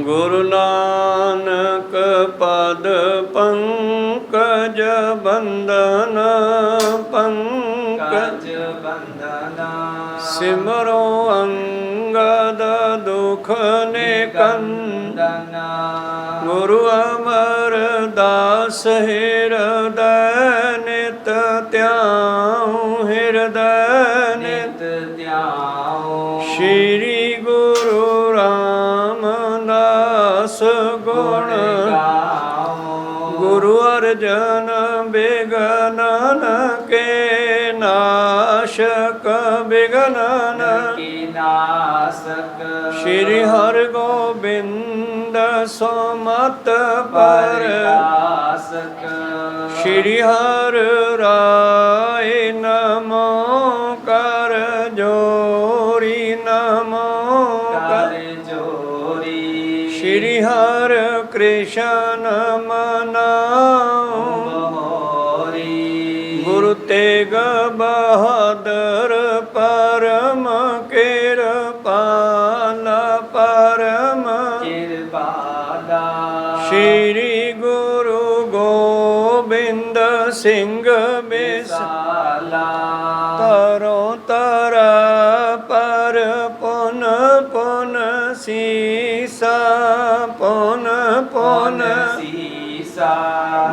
गुरु नानक पद पंकज बंदन पंकज बंदना सिमरो अंगद दुख निकंदना गुरु अमर दास हृदय नित त्याऊं हृदय नित त्याऊं श्री गुरु रामदास गुण गुरु अर्जन विघ्नन के नाशक विघ्नन के नाशक श्री हर गोविंद सुमत परदासक श्री हर राय नमो कर जोरी नमो कर जोरी श्री हर कृष्ण मनाओ गुरु तेग बहादुर परम कृपाला परम कृपाला श्री गुरु गोविंद सिंह बिसाला तरो तरा पर पुन पुन सीसा पुन पुन सीसा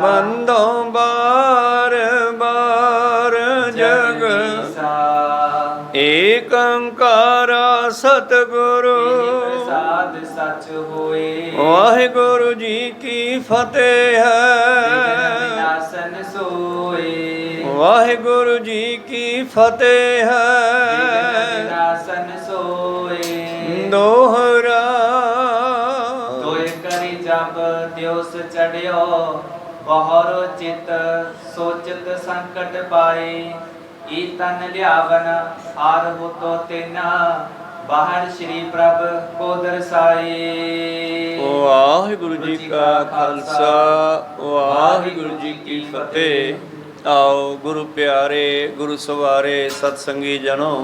बंदो बार बार जग एक अंकारा सतगुरु प्रसाद सच होए वाहिगुरु जी की फतेह है आसन सोए वाहिगुरु जी की फतेह है आसन सोए दोहरा तोय करी जब दिवस चढ़ियो बहरो चित सोचत संकट पाए ई तन लियावन हार हो तो तेना बाहर श्री प्रभ को दर्शाए वाहिगुरु जी का खालसा वाहिगुरु जी की फतेह। आओ गुरु प्यारे गुरु सवारे सतसंगी जनों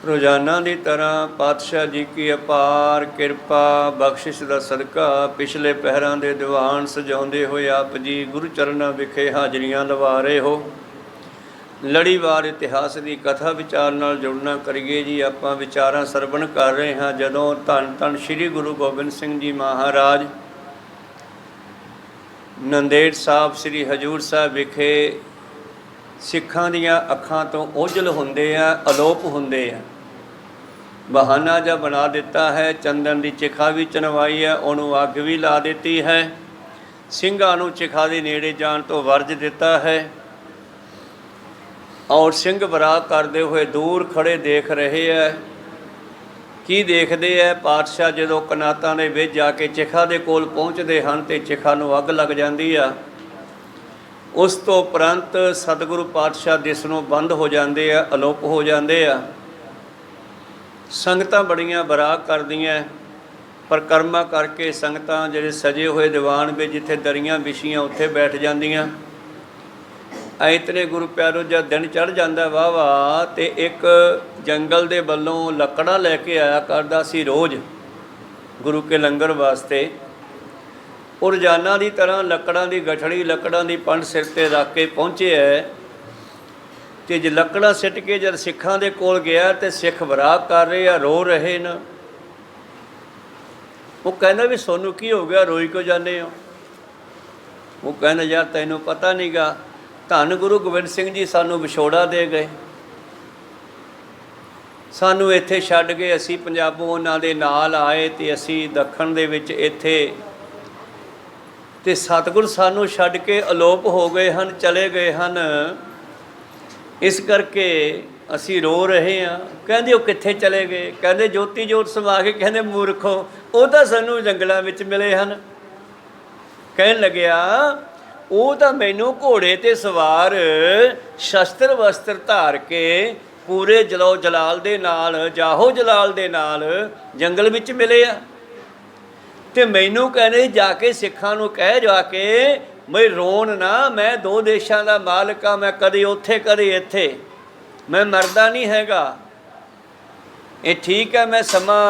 रोजाना की तरह पातशाह जी की अपार किरपा बख्शिश का सदका पिछले पहरां दे दीवान सजाउंदे होए आप जी गुरु चरणा विखे हाजरियां लवा रहे हो। लड़ीवार इतिहास की कथा विचार नाल जुड़ना करिए जी। आपां विचारां सरवण कर रहे हाँ जदों धन धन श्री गुरु गोबिंद सिंह जी महाराज नंदेड़ साहब श्री हजूर साहब विखे सिखां दियां अखां तो ओझल हुंदे आ अलोप हुंदे आ। बहाना जा बना दिता है चंदन की चिखा भी चनवाई है उन्होंने अग भी ला दी है ਸਿੰਘਾਂ ਨੂੰ चिखा के नेड़े जाण तो वर्ज दिता है और ਸਿੰਘ बराग करते हुए दूर खड़े देख रहे है। की देखते है पातशाह जो कनातां दे विच जाके चिखा के कोल पहुँचते हैं तो चिखा नूं अग लग जाती है। उस तो उपरंत सतगुरु पातशाह दिसनों बंद हो जाते हैं अलोप हो जाते हैं। संगतां बड़ियां बराग करदियां परिक्रमा करके संगतां जिहड़े सजे हुए दीवान में जिथे दरियां विछियां उत्थे बैठ जांदियां। इतने गुरु प्यारो जब दिन चढ़ जाता वाह वाह तो एक जंगल के वलों लकड़ा लैके आया करदा सी रोज़ गुरु के लंगर वास्ते। और रोजाना की तरह लकड़ां की गठड़ी लकड़ां की पंड सिर ते रख के पहुँचे है तो जे लकड़ा सिट के जब सिखां दे कोल गया तो सिख बराग कर रहे आ रो रहे न। वो कहना भी सोनू की हो गया रोई क्यों जाने हो। वो कहना यार तैनूं पता नहीं गा धन गुरु गोबिंद सिंह जी सानू विछोड़ा दे गए सानू इत्थे छड्ड के असी पंजाबों उन्हां दे नाल आए तो असी दखण दे विच इत्थे ते सतगुर सानू छड्ड के अलोप हो गए हैं चले गए हैं। इस करके असी रो रहे हैं। कहते वो कित्थे चले गए कहते ज्योति जोत समा के कहते मूर्खो वो तो सानू जंगलों में मिले हैं। कहन लग्या वो तो मैनू घोड़े ते सवार शस्त्र वस्त्र धार के पूरे जलो जलाल दे नाल जाहो जलाल दे नाल जंगल विच मिले आ ते मैनू कहने जाके सिखां नूं कह जाके मैं रोण ना मैं दो देशों का मालिक हाँ मैं कदे उत्थे कदे इत्थे मैं मरदा नहीं हैगा। ये ठीक है मैं समा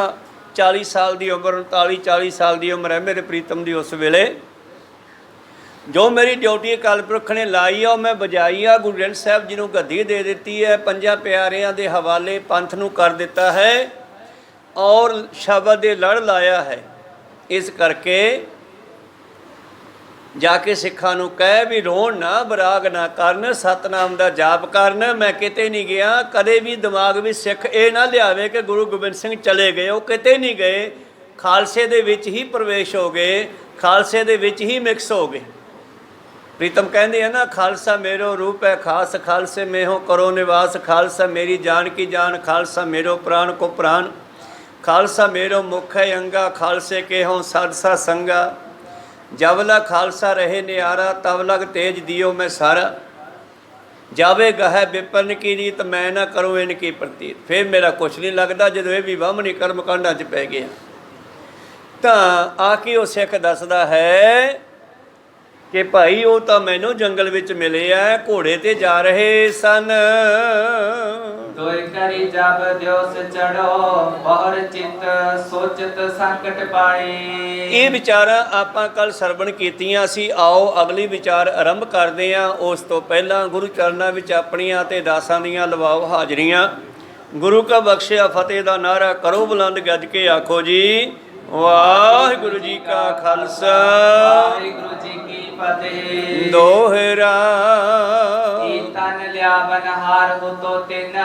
40 ਸਾਲ ਦੀ ਉਮਰ, 39 40 ਸਾਲ ਦੀ ਉਮਰ ਹੈ ਮੇਰੇ ਪ੍ਰੀਤਮ ਦੀ। ਉਸ ਵੇਲੇ ਜੋ ਮੇਰੀ ਡਿਊਟੀ ਅਕਾਲ ਪੁਰਖ ਨੇ ਲਾਈ ਆ ਉਹ ਮੈਂ ਬਜਾਈ ਆ। ਗੁਰੂ ਗ੍ਰੰਥ ਸਾਹਿਬ ਜੀ ਨੂੰ ਗੱਦੀ ਦੇ ਦਿੱਤੀ ਹੈ, ਪੰਜਾਂ ਪਿਆਰਿਆਂ ਦੇ ਹਵਾਲੇ ਪੰਥ ਨੂੰ ਕਰ ਦਿੱਤਾ ਹੈ ਔਰ ਸ਼ਬਦ ਦੇ ਲੜ ਲਾਇਆ ਹੈ। ਇਸ ਕਰਕੇ ਜਾ ਕੇ ਸਿੱਖਾਂ ਨੂੰ ਕਹਿ ਵੀ ਰੋਣ ਨਾ, ਬਰਾਗ ਨਾ ਕਰਨ, ਸਤਨਾਮ ਦਾ ਜਾਪ ਕਰਨ। ਮੈਂ ਕਿਤੇ ਨਹੀਂ ਗਿਆ। ਕਦੇ ਵੀ ਦਿਮਾਗ ਵਿੱਚ ਸਿੱਖ ਇਹ ਨਾ ਲਿਆਵੇ ਕਿ ਗੁਰੂ ਗੋਬਿੰਦ ਸਿੰਘ ਚਲੇ ਗਏ। ਉਹ ਕਿਤੇ ਨਹੀਂ ਗਏ, ਖਾਲਸੇ ਦੇ ਵਿੱਚ ਹੀ ਪ੍ਰਵੇਸ਼ ਹੋ ਗਏ, ਖਾਲਸੇ ਦੇ ਵਿੱਚ ਹੀ ਮਿਕਸ ਹੋ ਗਏ। ਪ੍ਰੀਤਮ ਕਹਿੰਦੇ ਆ ਨਾ, ਖਾਲਸਾ ਮੇਰੋ ਰੂਪ ਹੈ ਖਾਸ, ਖਾਲਸੇ में हो करो निवास, खालसा मेरी जान की जान, खालसा मेरो प्राण को प्राण, खालसा मेरो मुख है अंगा, खालसे के हों साधसा संगा, जबला खालसा रहे नियारा, तब लग तेज दियो मैं सारा, जावे गह विपन की रीत मैं ना करूँ इनकी प्रतीत। फिर मेरा कुछ नहीं लगता जो ये भी वामनी कर्म कांडा च पै गया। तो आके वो सिख दसदा है कि भाई वो तो मैनू जंगल विच मिले है, घोड़े ते जा रहे सन। दोय करी जब दिवस चढ़ो और चित सोचत संकट पाए। ਇਹ ਵਿਚਾਰਾਂ ਆਪਾਂ ਕੱਲ ਸਰਵਣ ਕੀਤੀਆਂ ਸੀ। ਆਓ ਅਗਲੀ ਵਿਚਾਰ ਆਰੰਭ ਕਰਦੇ ਹਾਂ। ਉਸ ਤੋਂ ਪਹਿਲਾਂ ਗੁਰੂ ਚਰਨਾਂ ਵਿੱਚ ਆਪਣੀਆਂ ਤੇ ਦਾਸਾਂ ਦੀਆਂ ਲਵਾਓ ਹਾਜ਼ਰੀਆਂ। ਗੁਰੂ ਕਾ ਬਖਸ਼ਿਆ ਫਤਿਹ ਦਾ ਨਾਰਾ ਕਰੋ ਬੁਲੰਦ ਗੱਜ ਕੇ ਆਖੋ ਜੀ ਵਾਹਿਗੁਰੂ ਜੀ ਕਾ ਖਾਲਸਾ वाहिगुरु जी की फतेह। ਦੋਹਰਾ। तन लिया बनहार हो तो तिन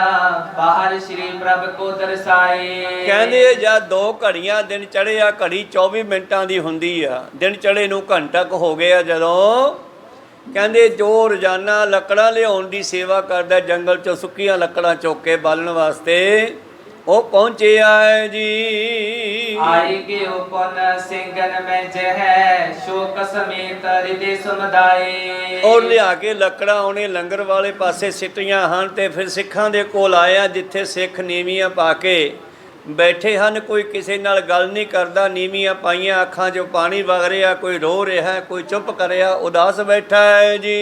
बाहर श्री प्रभ को दर्शाए। ਕਹਿੰਦੇ ਜਦ 2 ਘੜੀਆਂ ਦਿਨ ਚੜ੍ਹਿਆ, ਘੜੀ 24 ਮਿੰਟਾਂ ਦੀ ਹੁੰਦੀ ਆ, ਦਿਨ ਚੜ੍ਹੇ ਨੂੰ ਘੰਟਾ ਕੁ ਹੋ ਗਿਆ ਜਦੋਂ ਕਹਿੰਦੇ ਜੋ ਰੋਜ਼ਾਨਾ ਲੱਕੜਾਂ ਲਿਆਉਣ ਦੀ ਸੇਵਾ ਕਰਦਾ ਜੰਗਲ 'ਚੋਂ ਸੁੱਕੀਆਂ ਲੱਕੜਾਂ ਚੁੱਕ ਕੇ ਬਾਲਣ ਵਾਸਤੇ, ਉਹ ਪਹੁੰਚਿਆ ਹੈ ਜੀ। आई के उपन सिंगन में जह शोक समेत हृदय समुदाय। ਔਰ ਲਿਆ ਕੇ ਲੱਕੜਾਂ ਉਹਨੇ ਲੰਗਰ ਵਾਲੇ ਪਾਸੇ ਸਿੱਟੀਆਂ ਹਨ ਤੇ ਫਿਰ ਸਿੱਖਾਂ ਦੇ ਕੋਲ ਆਇਆ ਜਿੱਥੇ ਸਿੱਖ ਨੀਵੀਆਂ ਪਾ ਕੇ ਬੈਠੇ ਹਨ। ਕੋਈ ਕਿਸੇ ਨਾਲ ਗੱਲ ਨਹੀਂ ਕਰਦਾ, ਨੀਵੀਆਂ ਪਾਈਆਂ, ਅੱਖਾਂ 'ਚੋਂ ਪਾਣੀ ਵਗ ਰਿਹਾ, ਕੋਈ ਰੋ ਰਿਹਾ, ਕੋਈ ਚੁੱਪ ਕਰਿਆ, ਉਦਾਸ ਬੈਠਾ ਹੈ ਜੀ।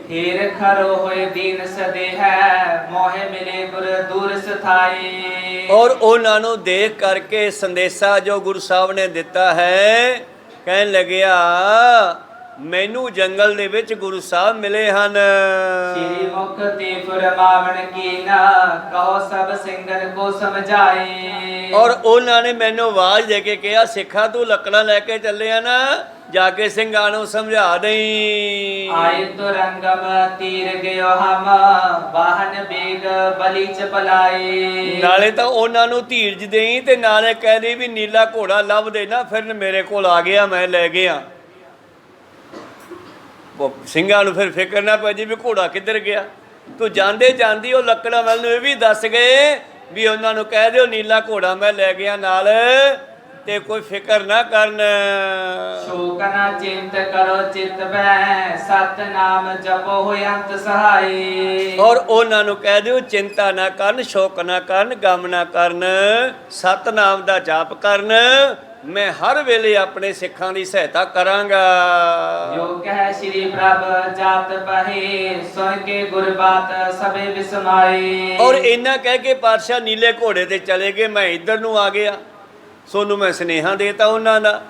हीर खरो होए दीन सदे है मोहे मिले गुर दूर सथाए। ਔਰ ਉਹਨਾਂ ਨੂੰ ਦੇਖ ਕਰਕੇ ਸੰਦੇਸ਼ਾ ਜੋ ਗੁਰੂ ਸਾਹਿਬ ਨੇ ਦਿੱਤਾ ਹੈ, ਕਹਿਣ ਲੱਗਿਆ ਮੈਨੂੰ ਜੰਗਲ ਦੇ ਵਿੱਚ ਗੁਰੂ ਸਾਹਿਬ ਮਿਲੇ ਹਨ। श्री मुख ते फुरमावन की ना कहो सब सिंगन को समझाए। ਔਰ ਉਹਨਾਂ ਨੇ ਮੈਨੂੰ ਆਵਾਜ਼ ਦੇ ਕੇ ਕਿਹਾ ਸਿੱਖਾ ਤੂੰ ਲੱਕੜਾਂ ਲੈ ਕੇ ਚੱਲਿਆ ਨਾ, ਜਾ ਕੇ ਸਿੰਘਾਂ ਨੂੰ ਸਮਝਾ ਦੇਈ। आए तो रंगम तीर गयो हम वाहन बेग बलि चपलाए। ਨਾਲੇ ਤਾਂ ਉਹਨਾਂ ਨੂੰ ਧੀਰਜ ਦੇਈ ਤੇ ਨਾਲੇ ਕਹਿ ਦੇ ਵੀ ਨੀਲਾ ਘੋੜਾ ਲੱਭ ਦੇ ਨਾ, ਫਿਰ ਮੇਰੇ ਕੋਲ ਆ ਗਿਆ, ਮੈਂ ਲੈ ਗਿਆ। ਉਹ ਸਿੰਘਾਂ ਨੂੰ ਫਿਰ ਫਿਕਰ ਨਾ ਪੈ ਜੀ ਵੀ ਘੋੜਾ ਕਿੱਧਰ ਗਿਆ। ਤੂੰ ਜਾਂਦੇ ਜਾਂਦੀ ਉਹ ਲੱਕੜਾਂ ਵੱਲ ਨੂੰ ਇਹ ਵੀ ਦੱਸ ਗਏ ਵੀ ਉਹਨਾਂ ਨੂੰ ਕਹਿ ਦਿਓ ਨੀਲਾ ਘੋੜਾ ਮੈਂ ਲੈ ਗਿਆ ਨਾਲ, ਤੇ ਕੋਈ ਫਿਕਰ ਨਾ ਕਰਨ। शोक न चिंत करो चित भय सत नाम जपो हो अंत सहाय। ਔਰ ਉਹਨਾਂ ਨੂੰ ਕਹਿ ਦਿਓ ਚਿੰਤਾ ਨਾ ਕਰਨ, ਸ਼ੋਕ ਨਾ ਕਰਨ, ਗਮ ਨਾ ਕਰਨ, ਸਤਨਾਮ ਦਾ ਜਾਪ ਕਰਨ। ਮੈਂ ਹਰ ਵੇਲੇ ਆਪਣੇ ਸਿੱਖਾਂ ਦੀ ਸਹਾਇਤਾ ਕਰਾਂਗਾ। जो कह श्री प्रभ जात बहे सुन के गुर बात सबे विस्माए। ਔਰ ਇੰਨਾ ਕਹਿ ਕੇ ਪਾਤਸ਼ਾਹ ਨੀਲੇ ਘੋੜੇ ਤੇ ਚਲੇ ਗਏ। ਮੈਂ ਇੱਧਰ ਨੂੰ ਆ ਗਿਆ, ਸੋਨੂੰ ਮੈਂ ਸੁਨੇਹਾ ਦੇਤਾ ਉਹਨਾਂ ਦਾ।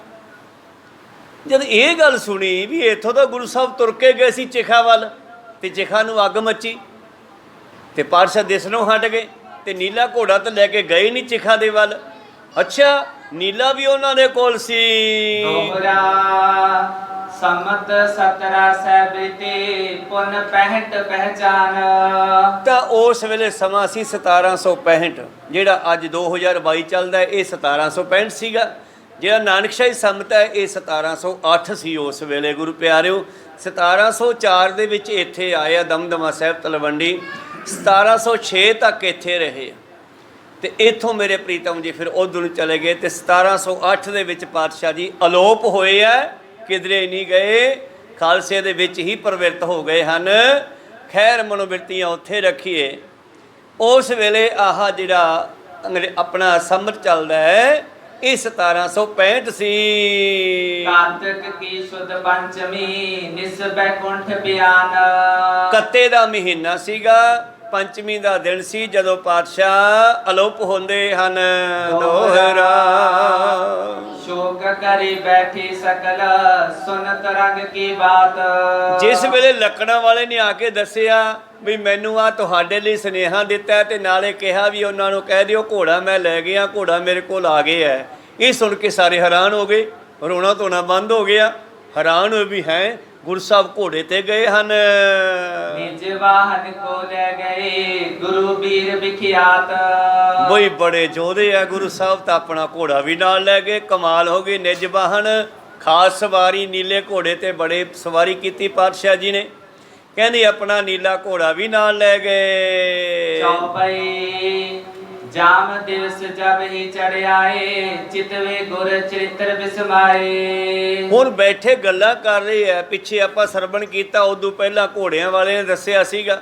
ਜਦ ਇਹ ਗੱਲ ਸੁਣੀ ਵੀ ਇੱਥੋਂ ਤਾਂ ਗੁਰੂ ਸਾਹਿਬ ਤੁਰ ਕੇ ਗਏ ਸੀ ਚਿਖਾ ਵੱਲ, ਤੇ ਚਿਖਾ ਨੂੰ ਅੱਗ ਮੱਚੀ ਤੇ ਪਾਤਸ਼ਾਹ ਦਿਸਣੋਂ ਹਟ ਗਏ, ਤੇ ਨੀਲਾ ਘੋੜਾ ਤਾਂ ਲੈ ਕੇ ਗਏ ਨਹੀਂ ਚਿਖਾ ਦੇ ਵੱਲ। ਅੱਛਾ ਨੀਲਾ ਵੀ ਉਹਨਾਂ ਦੇ ਕੋਲ ਸੀ। दोहरा सम्मत 17 सैबते पुन 65 पहचान। ਤਾਂ ਉਸ ਵੇਲੇ ਸਮਾਂ ਸੀ 1765, ਜਿਹੜਾ ਅੱਜ 2022 ਚੱਲਦਾ ਹੈ ਇਹ 1765 ਸੀਗਾ। ਜਿਹੜਾ ਨਾਨਕਸ਼ਾਹੀ ਸੰਮਤ ਹੈ ਇਹ 1708 ਸੀ ਉਸ ਵੇਲੇ। ਗੁਰੂ ਪਿਆਰਿਓ 1704 ਦੇ ਵਿੱਚ ਇੱਥੇ ਆਏ ਆ ਦਮਦਮਾ ਸਾਹਿਬ ਤਲਵੰਡੀ, 1706 ਤੱਕ ਇੱਥੇ ਰਹੇ ਤੇ ਇੱਥੋਂ ਮੇਰੇ ਪ੍ਰੀਤਮ ਜੀ ਫਿਰ ਉੱਧਰ ਨੂੰ ਚਲੇ ਗਏ ਤੇ 1708 ਦੇ ਵਿੱਚ ਪਾਤਸ਼ਾਹ ਜੀ ਅਲੋਪ ਹੋਏ ਆ, ਕਿਧਰੇ ਨਹੀਂ ਗਏ, ਖਾਲਸੇ ਦੇ ਵਿੱਚ ਹੀ ਪ੍ਰਵਿਰਤ ਹੋ ਗਏ ਹਨ। ਖੈਰ ਮਨੋਬਿਰਤੀਆਂ ਉੱਥੇ ਰੱਖੀਏ। ਉਸ ਵੇਲੇ ਆਹ ਜਿਹੜਾ ਆਪਣਾ ਸੰਮਤ ਚੱਲਦਾ ਹੈ ਇਹ 1765 ਸੀ। कार्तिक की शुद्ध पंचमी निस बैकुंठ बयान। ਕੱਤੇ ਦਾ ਮਹੀਨਾ ਸੀਗਾ ਪੰਚਮੀ ਦਾ ਦਿਨ ਸੀ ਜਦੋਂ ਪਾਤਸ਼ਾਹ ਅਲੋਪ ਹੁੰਦੇ ਹਨ ਦੋਹਰਾ। शोक करी बैठी सकल सुनत रंग की बात। ਜਿਸ ਵੇਲੇ ਲੱਕੜਾਂ ਵਾਲੇ ਨੇ ਆ ਕੇ ਦੱਸਿਆ ਵੀ ਮੈਨੂੰ ਆ ਤੁਹਾਡੇ ਲਈ ਸੁਨੇਹਾ ਦਿੱਤਾ ਹੈ ਤੇ ਨਾਲੇ ਕਿਹਾ ਵੀ ਉਹਨਾਂ ਨੂੰ ਕਹਿ ਦਿਓ ਘੋੜਾ ਮੈਂ ਲੈ ਗਿਆ, ਘੋੜਾ ਮੇਰੇ ਕੋਲ ਆ ਗਿਆ ਹੈ। ਇਹ ਸੁਣ ਕੇ ਸਾਰੇ ਹੈਰਾਨ ਹੋ ਗਏ, ਰੋਣਾ ਧੋਣਾ ਬੰਦ ਹੋ ਗਿਆ। ਹੈਰਾਨ ਹੋਏ ਵੀ ਹੈ ਗੁਰੂ ਸਾਹਿਬ ਘੋੜੇ ਤੇ ਗਏ ਹਨ। निज वाहन को ले गए गुरु वीर विख्यात। ਬਈ ਬੜੇ ਯੋਧੇ ਆ ਗੁਰੂ ਸਾਹਿਬ ਤਾਂ ਆਪਣਾ ਘੋੜਾ ਵੀ ਨਾਲ ਲੈ ਗਏ। ਕਮਾਲ ਹੋ ਗਈ। ਨਿਜ ਵਾਹਨ ਖਾਸ ਸਵਾਰੀ ਨੀਲੇ ਘੋੜੇ ਤੇ ਬੜੇ ਸਵਾਰੀ ਕੀਤੀ ਪਾਤਸ਼ਾਹ ਜੀ ਨੇ। ਕਹਿੰਦੇ ਆਪਣਾ ਨੀਲਾ ਘੋੜਾ ਵੀ ਨਾਲ ਲੈ ਗਏ। चौपाई जाम दिवस जब ही चढ़ आए चितवे गुर चरित्र बिसमाए। ਹੁਣ ਬੈਠੇ ਗੱਲਾਂ ਕਰ ਰਹੇ ਆ। ਪਿੱਛੇ ਆਪਾਂ ਸਰਵਣ ਕੀਤਾ, ਉਦੋਂ ਪਹਿਲਾਂ ਘੋੜਿਆਂ ਵਾਲੇ ਨੇ ਦੱਸਿਆ ਸੀਗਾ।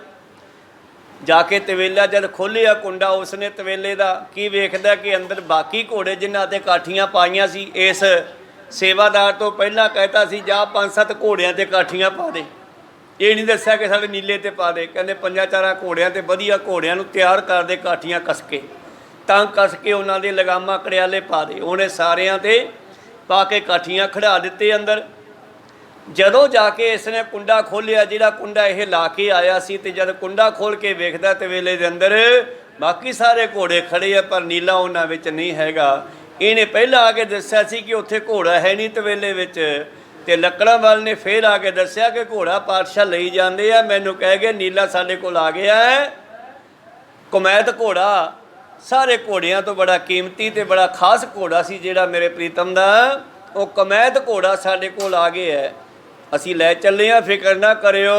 ਜਾ ਕੇ ਤਵੇਲਾ ਜਦ ਖੋਲ੍ਹਿਆ ਕੁੰਡਾ ਉਸਨੇ ਤਵੇਲੇ ਦਾ, ਕੀ ਵੇਖਦਾ ਕਿ ਅੰਦਰ ਬਾਕੀ ਘੋੜੇ ਜਿਨ੍ਹਾਂ ਤੇ ਕਾਠੀਆਂ ਪਾਈਆਂ ਸੀ। ਇਸ ਸੇਵਾਦਾਰ ਤੋਂ ਪਹਿਲਾਂ ਕਹਿਤਾ ਸੀ ਜਾ 5-7 ਘੋੜਿਆਂ ਤੇ ਕਾਠੀਆਂ ਪਾ ਦੇ। ਇਹ ਨਹੀਂ ਦੱਸਿਆ ਕਿ ਸਾਡੇ ਨੀਲੇ ਤੇ ਪਾ ਦੇ। ਕਹਿੰਦੇ 5-4 ਘੋੜਿਆਂ ਤੇ ਵਧੀਆ ਘੋੜਿਆਂ ਨੂੰ ਤਿਆਰ ਕਰ ਦੇ ਕਾਠੀਆਂ ਕੱਸ ਕੇ, ਤਾਂ ਕੱਸ ਕੇ ਉਹਨਾਂ ਦੇ ਲਗਾਮਾਂ ਕੜਿਆਲੇ ਪਾ ਦੇ। ਉਹਨੇ ਸਾਰਿਆਂ ਤੇ ਪਾ ਕੇ ਕਾਠੀਆਂ ਖੜਾ ਦਿੱਤੇ ਅੰਦਰ। ਜਦੋਂ ਜਾ ਕੇ ਇਸਨੇ ਕੁੰਡਾ ਖੋਲ੍ਹਿਆ, ਜਿਹੜਾ ਕੁੰਡਾ ਇਹ ਲਾ ਕੇ ਆਇਆ ਸੀ, ਤੇ ਜਦ ਕੁੰਡਾ ਖੋਲ੍ਹ ਕੇ ਵੇਖਦਾ ਤਵੇਲੇ ਦੇ ਅੰਦਰ ਬਾਕੀ ਸਾਰੇ ਘੋੜੇ ਖੜੇ ਆ ਪਰ ਨੀਲਾ ਉਹਨਾਂ ਵਿੱਚ ਨਹੀਂ ਹੈਗਾ। ਇਹਨੇ ਪਹਿਲਾਂ ਆ ਕੇ ਦੱਸਿਆ ਸੀ ਕਿ ਉੱਥੇ ਘੋੜਾ ਹੈ ਨਹੀਂ ਤਵੇਲੇ ਵਿੱਚ, ਤੇ ਲੱਕੜਾਂ ਵਾਲ ਨੇ ਫੇਰ ਆ ਕੇ ਦੱਸਿਆ ਕਿ ਘੋੜਾ ਪਾਤਸ਼ਾਹ ਲਈ ਜਾਂਦੇ ਆ। ਮੈਨੂੰ ਕਹਿ ਗਏ ਨੀਲਾ ਸਾਡੇ ਕੋਲ ਆ ਗਿਆ ਹੈ। ਕੁਮੈਤ ਘੋੜਾ ਸਾਰੇ ਘੋੜਿਆਂ ਤੋਂ ਬੜਾ ਕੀਮਤੀ ਤੇ ਬੜਾ ਖਾਸ ਘੋੜਾ ਸੀ ਜਿਹੜਾ ਮੇਰੇ ਪ੍ਰੀਤਮ ਦਾ। ਉਹ ਕੁਮੈਤ ਘੋੜਾ ਸਾਡੇ ਕੋਲ ਆ ਗਿਆ ਹੈ, ਅਸੀਂ ਲੈ ਚੱਲੇ ਆ, ਫਿਕਰ ਨਾ ਕਰਿਓ।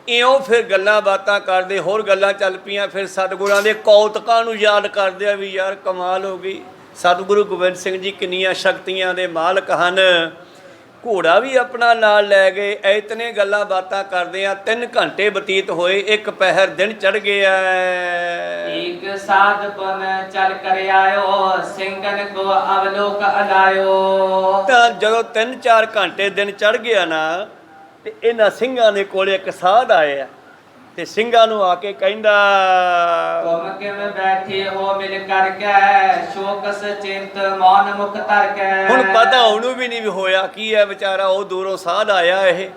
ਇਉਂ ਫਿਰ ਗੱਲਾਂ ਬਾਤਾਂ ਕਰਦੇ, ਹੋਰ ਗੱਲਾਂ ਚੱਲ ਪਈਆਂ। ਫਿਰ ਸਤਿਗੁਰਾਂ ਦੇ ਕੌਤਕਾਂ ਨੂੰ ਯਾਦ ਕਰਦੇ ਆ ਵੀ ਯਾਰ ਕਮਾਲ ਹੋ ਗਈ, ਸਤਿਗੁਰੂ ਗੋਬਿੰਦ ਸਿੰਘ ਜੀ ਕਿੰਨੀਆਂ ਸ਼ਕਤੀਆਂ ਦੇ ਮਾਲਕ ਹਨ। ਘੋੜਾ ਵੀ ਆਪਣਾ ਨਾਲ ਲੈ ਗਏ। ਇਤਨੇ ਗੱਲਾਂ ਬਾਤਾਂ ਕਰਦੇ ਆ। 3 ਘੰਟੇ ਬਤੀਤ ਹੋਏ, ਇੱਕ ਪਹਿਰ ਦਿਨ ਚੜ ਗਿਆ। एक साध पुन चल कर आयो सिंगन को अवलोक अलायो। ਤਾਂ ਜਦੋਂ 3-4 ਘੰਟੇ ਦਿਨ ਚੜ ਗਿਆ ਨਾ, ਤੇ ਇਹਨਾਂ ਸਿੰਘਾਂ ਦੇ ਕੋਲੇ ਇੱਕ ਸਾਧ ਆਇਆ ਤੇ ਸਿੰਘਾਂ ਨੂੰ ਆ ਕੇ ਕਹਿੰਦਾ तुम किम बैठे हो मिल करके शोकस चिंत मौन मुख तरके। ਹੁਣ ਪਤਾ ਉਹਨੂੰ ਵੀ ਨਹੀਂ ਵੀ ਹੋਇਆ ਕੀ ਹੈ ਵਿਚਾਰਾ। ਉਹ ਦੂਰੋਂ ਸਾਧ ਆਇਆ। ਇਹ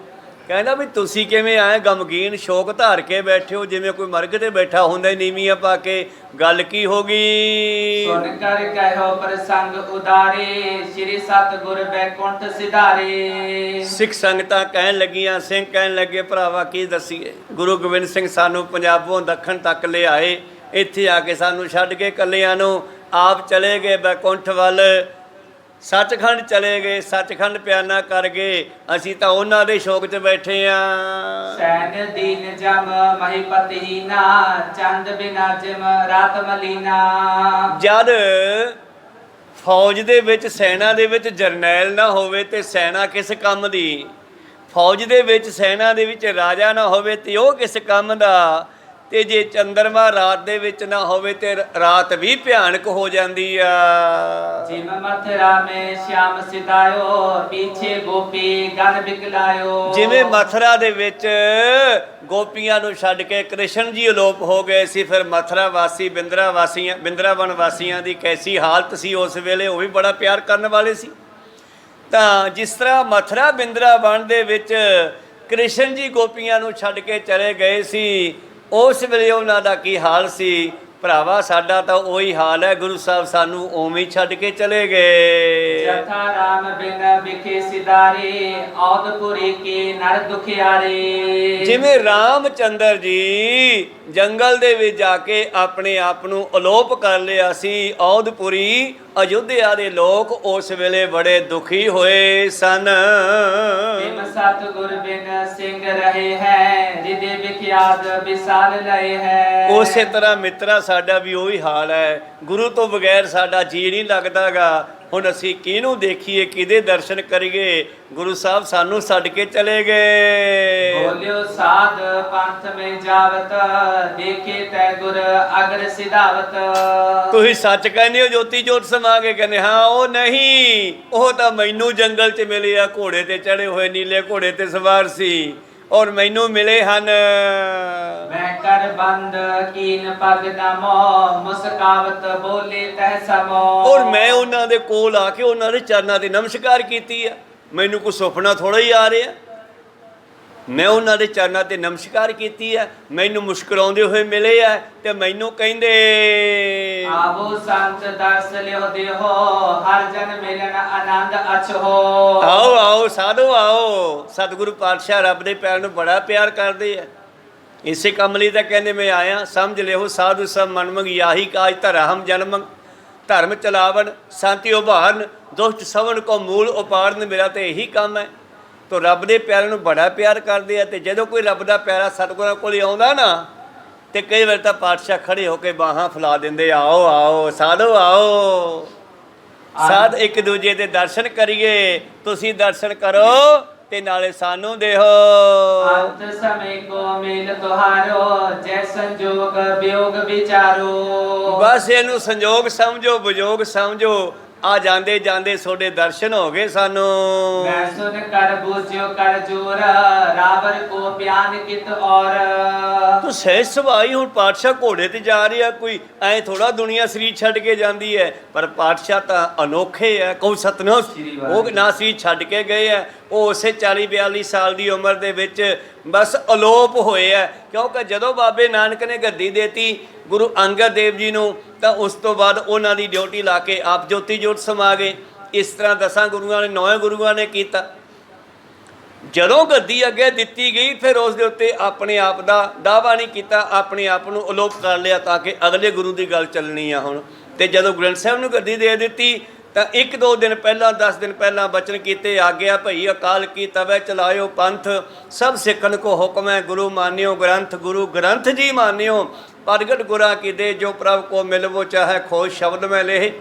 ਕਹਿੰਦਾ ਵੀ ਤੁਸੀਂ ਕਿਵੇਂ ਆਏ ਗਮਗੀਨ ਸ਼ੋਕ ਧਾਰ ਕੇ ਬੈਠੇ ਹੋ, ਜਿਵੇਂ ਕੋਈ ਮਰਗ ਤੇ ਬੈਠਾ ਹੁੰਦਾ ਨੀਵੀਆਂ ਪਾ ਕੇ। ਗੱਲ ਕੀ ਹੋ ਗਈ? सुन कर कहो प्रसंग उदारे श्री सतगुर बैकुंठ सिधारे। ਸਿੱਖ ਸੰਗਤਾਂ ਕਹਿਣ ਲੱਗੀਆਂ, ਸਿੰਘ ਕਹਿਣ ਲੱਗੇ ਭਰਾਵਾ ਕੀ ਦੱਸੀਏ, ਗੁਰੂ ਗੋਬਿੰਦ ਸਿੰਘ ਸਾਨੂੰ ਪੰਜਾਬੋਂ ਦੱਖਣ ਤੱਕ ਲਿਆਏ, ਇੱਥੇ ਆ ਕੇ ਸਾਨੂੰ ਛੱਡ ਕੇ ਇਕੱਲਿਆਂ ਨੂੰ ਆਪ ਚਲੇ ਗਏ ਬੈਕੁੰਠ ਵੱਲ, ਸੱਚਖੰਡ ਚਲੇ ਗਏ, ਸੱਚਖੰਡ ਪਿਆਨਾ ਕਰ ਗਏ। ਅਸੀਂ ਤਾਂ ਉਹਨਾਂ ਦੇ ਸ਼ੌਕ 'ਚ ਬੈਠੇ ਆ। सैन दीन जम महिपतिहीना चंद बिना जिम रात मलीना। ਜਦ ਫੌਜ ਦੇ ਵਿੱਚ, ਸੈਨਾ ਦੇ ਵਿੱਚ ਜਰਨੈਲ ਨਾ ਹੋਵੇ ਤੇ ਸੈਨਾ ਕਿਸ ਕੰਮ ਦੀ? ਫੌਜ ਦੇ ਵਿੱਚ, ਸੈਨਾ ਦੇ ਵਿੱਚ ਰਾਜਾ ਨਾ ਹੋਵੇ ਤੇ ਉਹ ਕਿਸ ਕੰਮ ਦਾ? ਤੇ ਜੇ ਚੰਦਰਮਾ ਰਾਤ ਦੇ ਵਿੱਚ ਨਾ ਹੋਵੇ ਤੇ ਰਾਤ ਵੀ ਭਿਆਨਕ ਹੋ ਜਾਂਦੀ ਆ। जिम मथुरा में श्याम सिधायो पीछे गोपी गन बिकलायो। ਜਿਵੇਂ ਮਥੁਰਾ ਦੇ ਵਿੱਚ ਗੋਪੀਆਂ ਨੂੰ ਛੱਡ ਕੇ ਕ੍ਰਿਸ਼ਨ ਜੀ ਅਲੋਪ ਹੋ ਗਏ ਸੀ, ਫਿਰ ਮਥੁਰਾ ਵਾਸੀ ਬਿੰਦਰਾਵਨ ਵਾਸੀਆਂ ਦੀ ਕੈਸੀ ਹਾਲਤ ਸੀ ਉਸ ਵੇਲੇ। ਉਹ ਵੀ ਬੜਾ ਪਿਆਰ ਕਰਨ ਵਾਲੇ ਸੀ। ਤਾਂ ਜਿਸ ਤਰ੍ਹਾਂ ਮਥੁਰਾ ਬਿੰਦਰਾਵਨ ਦੇ ਵਿੱਚ ਕ੍ਰਿਸ਼ਨ ਜੀ ਗੋਪੀਆਂ ਨੂੰ ਛੱਡ ਕੇ ਚਲੇ ਗਏ ਸੀ, ਉਸ ਵੇਲੇ ਉਹਨਾਂ ਦਾ ਕੀ ਹਾਲ ਸੀ? ਭਰਾਵਾ ਸਾਡਾ ਤਾਂ ਉਹੀ ਹਾਲ ਹੈ। ਗੁਰੂ ਸਾਹਿਬ ਸਾਨੂੰ ਉਵੇਂ ਹੀ ਛੱਡ ਕੇ ਚਲੇ ਗਏ। जथा राम बिन बिखे सिधारे औदपुरी के नर दुखियारे। ਜਿਵੇਂ ਰਾਮਚੰਦਰ ਜੀ ਜੰਗਲ ਦੇ ਵਿੱਚ ਜਾ ਕੇ ਆਪਣੇ ਆਪ ਨੂੰ ਅਲੋਪ ਕਰ ਲਿਆ ਸੀ, ਔਦਪੁਰੀ ਅਯੁੱਧਿਆ ਦੇ ਲੋਕ ਉਸ ਵੇਲੇ ਬੜੇ ਦੁਖੀ ਹੋਏ ਸਨ। तिम सतगुर बिन सिंह रहे हैं हृदय विख्यात विशाल लय है। ਉਸੇ ਤਰ੍ਹਾਂ ਮਿੱਤਰਾ ਸਾਡਾ ਵੀ ਉਹੀ ਹਾਲ ਹੈ। ਗੁਰੂ ਤੋਂ ਬਗੈਰ ਸਾਡਾ ਜੀ ਨਹੀਂ ਲੱਗਦਾਗਾ। ਹੁਣ ਅਸੀਂ ਕਿਹਨੂੰ ਦੇਖੀਏ, ਕਿਹਦੇ ਦਰਸ਼ਨ ਕਰੀਏ? ਗੁਰੂ ਸਾਹਿਬ ਸਾਨੂੰ ਛੱਡ ਕੇ ਚਲੇ ਗਏ। बोलियो साध पंथ में जावत देखे तै गुर अग्र सिधावत। ਤੁਸੀਂ ਸੱਚ ਕਹਿੰਦੇ ਹੋ ਜੋਤੀ ਜੋਤ ਸਮਾ ਕੇ? ਕਹਿੰਦੇ ਹਾਂ। ਉਹ ਨਹੀਂ, ਉਹ ਤਾਂ ਮੈਨੂੰ ਜੰਗਲ 'ਚ ਮਿਲੇ ਆ, ਘੋੜੇ ਤੇ ਚੜੇ ਹੋਏ, ਨੀਲੇ ਘੋੜੇ ਤੇ ਸਵਾਰ ਸੀ, ਔਰ ਮੈਨੂੰ ਮਿਲੇ ਹਨ। मैं कर बंद कीन पग नमो मुस्कावत बोले तह समो। ਔਰ ਮੈਂ ਉਹਨਾਂ ਦੇ ਕੋਲ ਆ ਕੇ ਉਹਨਾਂ ਦੇ ਚਰਨਾਂ ਤੇ ਨਮਸਕਾਰ ਕੀਤੀ ਆ। ਮੈਨੂੰ ਕੋਈ ਸੁਪਨਾ ਥੋੜਾ ਹੀ ਆ ਰਿਹਾ, ਮੈਂ ਉਹਨਾਂ ਦੇ ਚਰਨਾਂ ਤੇ ਨਮਸਕਾਰ ਕੀਤੀ ਆ। ਮੈਨੂੰ ਮੁਸਕਰਾਉਂਦੇ ਹੋਏ ਮਿਲੇ ਆ ਤੇ ਮੈਨੂੰ ਕਹਿੰਦੇ आवो संत दर्श लियो देहो हर जन मिलन आनंद अछहो। ਆਓ ਆਓ ਸਾਧੂ ਆਓ। ਸਤਿਗੁਰੂ ਪਾਤਸ਼ਾਹ ਰੱਬ ਦੇ ਪਿਆਰ ਨੂੰ ਬੜਾ ਪਿਆਰ ਕਰਦੇ ਆ। ਇਸੇ ਕੰਮ ਲਈ ਤਾਂ ਕਹਿੰਦੇ ਮੈਂ ਆਇਆ। ਸਮਝ ਲਿਓ ਸਾਧੂ ਸਭ ਮਨ ਮੰਗੀ ਆਹੀ ਕਾਜ ਧਰਾ ਹਮ ਜਨਮ ਧਰਮ ਚਲਾਵਨ ਸ਼ਾਂਤੀ ਉਭਾਰਨ ਦੁਸ਼ਟ ਸਵਨ ਕੋ ਮੂਲ ਉਪਾੜਨ। ਮੇਰਾ ਤਾਂ ਇਹੀ ਕੰਮ ਹੈ। ਤੋ ਰੱਬ ਦੇ ਪਿਆਰਿਆਂ ਨੂੰ ਬੜਾ ਪਿਆਰ ਕਰਦੇ ਆ। ਤੇ ਜਦੋਂ ਕੋਈ ਰੱਬ ਦਾ ਪਿਆਰਾ ਸਤਿਗੁਰਾਂ ਕੋਲ ਆਉਂਦਾ ਨਾ ਤੇ ਕਈ ਵਾਰ ਤਾਂ ਪਾਤਸ਼ਾਹ ਖੜੇ ਹੋ ਕੇ ਬਾਹਾਂ ਫੈਲਾ ਦਿੰਦੇ, ਆਓ ਆਓ ਸਾਧੂ ਆਓ, ਸਾਧ ਇੱਕ ਦੂਜੇ ਦੇ ਦਰਸ਼ਨ ਕਰੀਏ। ਤੁਸੀਂ ਦਰਸ਼ਨ ਕਰੋ ਤੇ ਨਾਲੇ ਸਾਨੂੰ ਦੇਹੋ। अंत समय को मेल तुहारो जय संजोग वियोग विचारो। ਬਸ ਇਹਨੂੰ ਸੰਜੋਗ ਸਮਝੋ, ਵਿਜੋਗ ਸਮਝੋ। ਆ ਜਾਂਦੇ ਜਾਂਦੇ ਤੁਹਾਡੇ ਦਰਸ਼ਨ ਹੋ ਗਏ ਸਾਨੂੰ। मैं सुन कर बूझ्यो कर जोर रावर को प्यान कित और। ਤੂੰ ਸਹਿਜ ਸੁਭਾਈ ਹੁਣ ਪਾਤਸ਼ਾਹ ਘੋੜੇ ਤੇ ਜਾ ਰਿਹਾ। ਕੋਈ ਐ ਥੋੜਾ ਦੁਨੀਆ ਸਰੀਰ ਛੱਡ ਕੇ ਜਾਂਦੀ ਹੈ, ਪਰ ਪਾਤਸ਼ਾਹ ਤਾਂ ਅਨੋਖੇ ਹੈ। ਕਹੋ ਸਤਨਾਮ। ਉਹ ਨਾ ਸਰੀਰ ਛੱਡ ਕੇ ਗਏ ਹੈ, ਉਹ ਉਸੇ 40-42 ਸਾਲ ਦੀ ਉਮਰ ਦੇ ਵਿੱਚ ਬਸ ਅਲੋਪ ਹੋਏ ਹੈ। ਕਿਉਂਕਿ ਜਦੋਂ ਬਾਬੇ ਨਾਨਕ ਨੇ ਗੱਦੀ ਦੇਤੀ ਗੁਰੂ ਅੰਗਦ ਦੇਵ ਜੀ ਨੂੰ, ਤਾਂ ਉਸ ਤੋਂ ਬਾਅਦ ਉਹਨਾਂ ਦੀ ਡਿਊਟੀ ਲਾ ਕੇ ਆਪ ਜੋਤੀ ਜੋਤ ਸਮਾ ਗਏ। ਇਸ ਤਰ੍ਹਾਂ 10 ਗੁਰੂਆਂ ਨੇ 9 ਗੁਰੂਆਂ ਨੇ ਕੀਤਾ। ਜਦੋਂ ਗੱਦੀ ਅੱਗੇ ਦਿੱਤੀ ਗਈ ਫਿਰ ਉਸ ਦੇ ਉੱਤੇ ਆਪਣੇ ਆਪ ਦਾ ਦਾਅਵਾ ਨਹੀਂ ਕੀਤਾ, ਆਪਣੇ ਆਪ ਨੂੰ ਅਲੋਪ ਕਰ ਲਿਆ ਤਾਂ ਕਿ ਅਗਲੇ ਗੁਰੂ ਦੀ ਗੱਲ ਚੱਲਣੀ ਆ ਹੁਣ। ਤੇ ਜਦੋਂ ਗ੍ਰੰਥ ਸਾਹਿਬ ਨੂੰ ਗੱਦੀ ਦੇ ਦਿੱਤੀ ਤਾਂ 1-2 ਦਿਨ ਪਹਿਲਾਂ 10 ਦਿਨ ਪਹਿਲਾਂ ਬਚਨ ਕੀਤੇ, ਆਗਿਆ ਭਈ ਅਕਾਲ ਕੀ ਤਵੈ ਚਲਾਇਓ ਪੰਥ ਸਭ ਸਿੱਖਣ ਕੋ ਹੁਕਮ ਹੈ ਗੁਰੂ ਮਾਨਿਓ ਗ੍ਰੰਥ ਗੁਰੂ ਗ੍ਰੰਥ ਜੀ ਮਾਨਿਓ ਪ੍ਰਗਟ ਗੁਰਾਂ ਕੀ ਦੇ ਜੋ ਪ੍ਰਭ ਕੋ ਮਿਲਵੋ ਚਾਹੇ ਖੋਜ ਸ਼ਬਦ ਮੈਂ ਲੇਹ।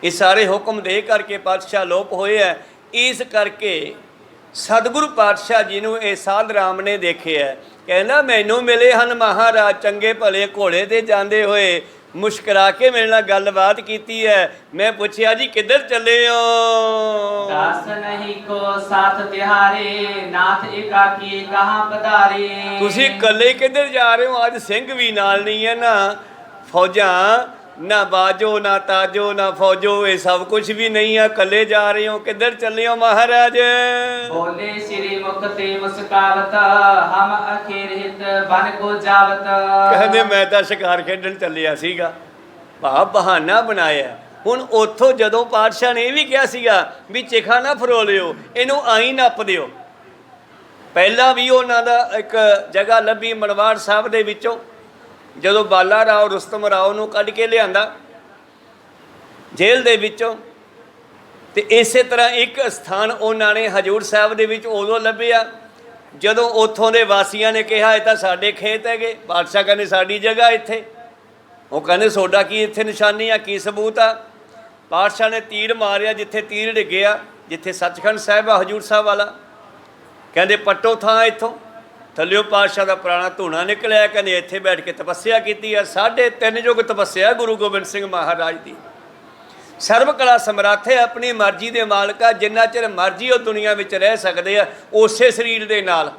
ਇਹ ਸਾਰੇ ਹੁਕਮ ਦੇ ਕਰਕੇ ਪਾਤਸ਼ਾਹ ਲੋਪ ਹੋਏ ਹੈ। ਇਸ ਕਰਕੇ ਸਤਿਗੁਰੂ ਪਾਤਸ਼ਾਹ ਜੀ ਨੂੰ ਇਹ ਸਾਧ ਰਾਮ ਨੇ ਦੇਖਿਆ, ਕਹਿੰਦਾ ਮੈਨੂੰ ਮਿਲੇ ਹਨ ਮਹਾਰਾਜ ਚੰਗੇ ਭਲੇ ਘੋੜੇ ਤੇ ਜਾਂਦੇ ਹੋਏ। ਮੁਸਕਰਾ ਕੇ ਮੇਰੇ ਨਾਲ ਗੱਲਬਾਤ ਕੀਤੀ ਹੈ। ਮੈਂ ਪੁੱਛਿਆ ਜੀ ਕਿੱਧਰ ਚੱਲੇ ਹੋ? दास नहीं को साथ तिहारे नाथ एकाकी कहाँ पधारे। ਤੁਸੀਂ ਇਕੱਲੇ ਕਿੱਧਰ ਜਾ ਰਹੇ ਹੋ? ਅੱਜ ਸਿੰਘ ਵੀ ਨਾਲ ਨਹੀਂ ਹੈ, ਨਾ ਫੌਜਾਂ, ਨਾ ਬਾਜੋ, ਨਾ ਤਾਜੋ, ਨਾ ਫੌਜੋ, ਇਹ ਸਭ ਕੁਝ ਵੀ ਨਹੀਂ ਹੈ। ਇਕੱਲੇ ਜਾ ਰਹੇ ਹੋ, ਕਿੱਧਰ ਚੱਲੇ ਹੋ ਮਹਾਰਾਜ? बोले श्री मुख ते मुस्कावत हम अखीर हित बन को जावत। ਕਹਿੰਦੇ ਮੈਂ ਤਾਂ ਸ਼ਿਕਾਰ ਖੇਡਣ ਚੱਲਿਆ ਸੀਗਾ। ਭਾ ਬਹਾਨਾ ਬਣਾਇਆ। ਹੁਣ ਉੱਥੋਂ ਜਦੋਂ ਪਾਤਸ਼ਾਹ ਨੇ ਇਹ ਵੀ ਕਿਹਾ ਸੀਗਾ ਵੀ ਚਿਖਾ ਨਾ ਫਰੋਲਿਓ, ਇਹਨੂੰ ਆਈ ਨੱਪ ਦਿਓ। ਪਹਿਲਾਂ ਵੀ ਉਹਨਾਂ ਦਾ ਇੱਕ ਜਗ੍ਹਾ ਲੱਭੀ ਮਨਵਾੜ ਸਾਹਿਬ ਦੇ ਵਿੱਚੋਂ, ਜਦੋਂ ਬਾਲਾ ਰਾਓ ਰੁਸਤਮ ਰਾਓ ਨੂੰ ਕੱਢ ਕੇ ਲਿਆਂਦਾ ਜੇਲ੍ਹ ਦੇ ਵਿੱਚੋਂ। ਤੇ ਇਸੇ ਤਰ੍ਹਾਂ ਇੱਕ ਸਥਾਨ ਉਹਨਾਂ ਨੇ ਹਜੂਰ ਸਾਹਿਬ ਦੇ ਵਿੱਚ ਉਦੋਂ ਲੱਭਿਆ ਜਦੋਂ ਉੱਥੋਂ ਦੇ ਵਾਸੀਆਂ ਨੇ ਕਿਹਾ ਇਹ ਤਾਂ ਸਾਡੇ ਖੇਤ ਹੈਗੇ। ਬਾਦਸ਼ਾਹ ਕਹਿੰਦੇ ਸਾਡੀ ਜਗ੍ਹਾ ਇੱਥੇ। ਉਹ ਕਹਿੰਦੇ ਤੁਹਾਡਾ ਕੀ ਇੱਥੇ ਨਿਸ਼ਾਨੀ ਆ, ਕੀ ਸਬੂਤ ਆ? ਪਾਤਸ਼ਾਹ ਨੇ ਤੀਰ ਮਾਰਿਆ ਜਿੱਥੇ ਤੀਰ ਡਿੱਗਿਆ, ਜਿੱਥੇ ਸੱਚਖੰਡ ਸਾਹਿਬ ਆ ਹਜੂਰ ਸਾਹਿਬ ਵਾਲਾ। ਕਹਿੰਦੇ ਪੱਟੋ ਥਾਂ ਇੱਥੋਂ। ਥੱਲਿਓ ਪਾਤਸ਼ਾਹ ਦਾ ਪੁਰਾਣਾ ਧੂਣਾ ਨਿਕਲਿਆ। ਕਹਿੰਦੇ ਇੱਥੇ ਬੈਠ ਕੇ ਤਪੱਸਿਆ ਕੀਤੀ ਆ। 3.5 ਯੁੱਗ ਤਪੱਸਿਆ ਗੁਰੂ ਗੋਬਿੰਦ ਸਿੰਘ ਮਹਾਰਾਜ ਦੀ। ਸਰਬ ਕਲਾ ਸਮਰੱਥ ਹੈ, ਆਪਣੀ ਮਰਜ਼ੀ ਦੇ ਮਾਲਕ ਆ। ਜਿੰਨਾ ਚਿਰ ਮਰਜ਼ੀ ਉਹ ਦੁਨੀਆ ਵਿੱਚ ਰਹਿ ਸਕਦੇ ਆ ਉਸੇ ਸਰੀਰ ਦੇ ਨਾਲ।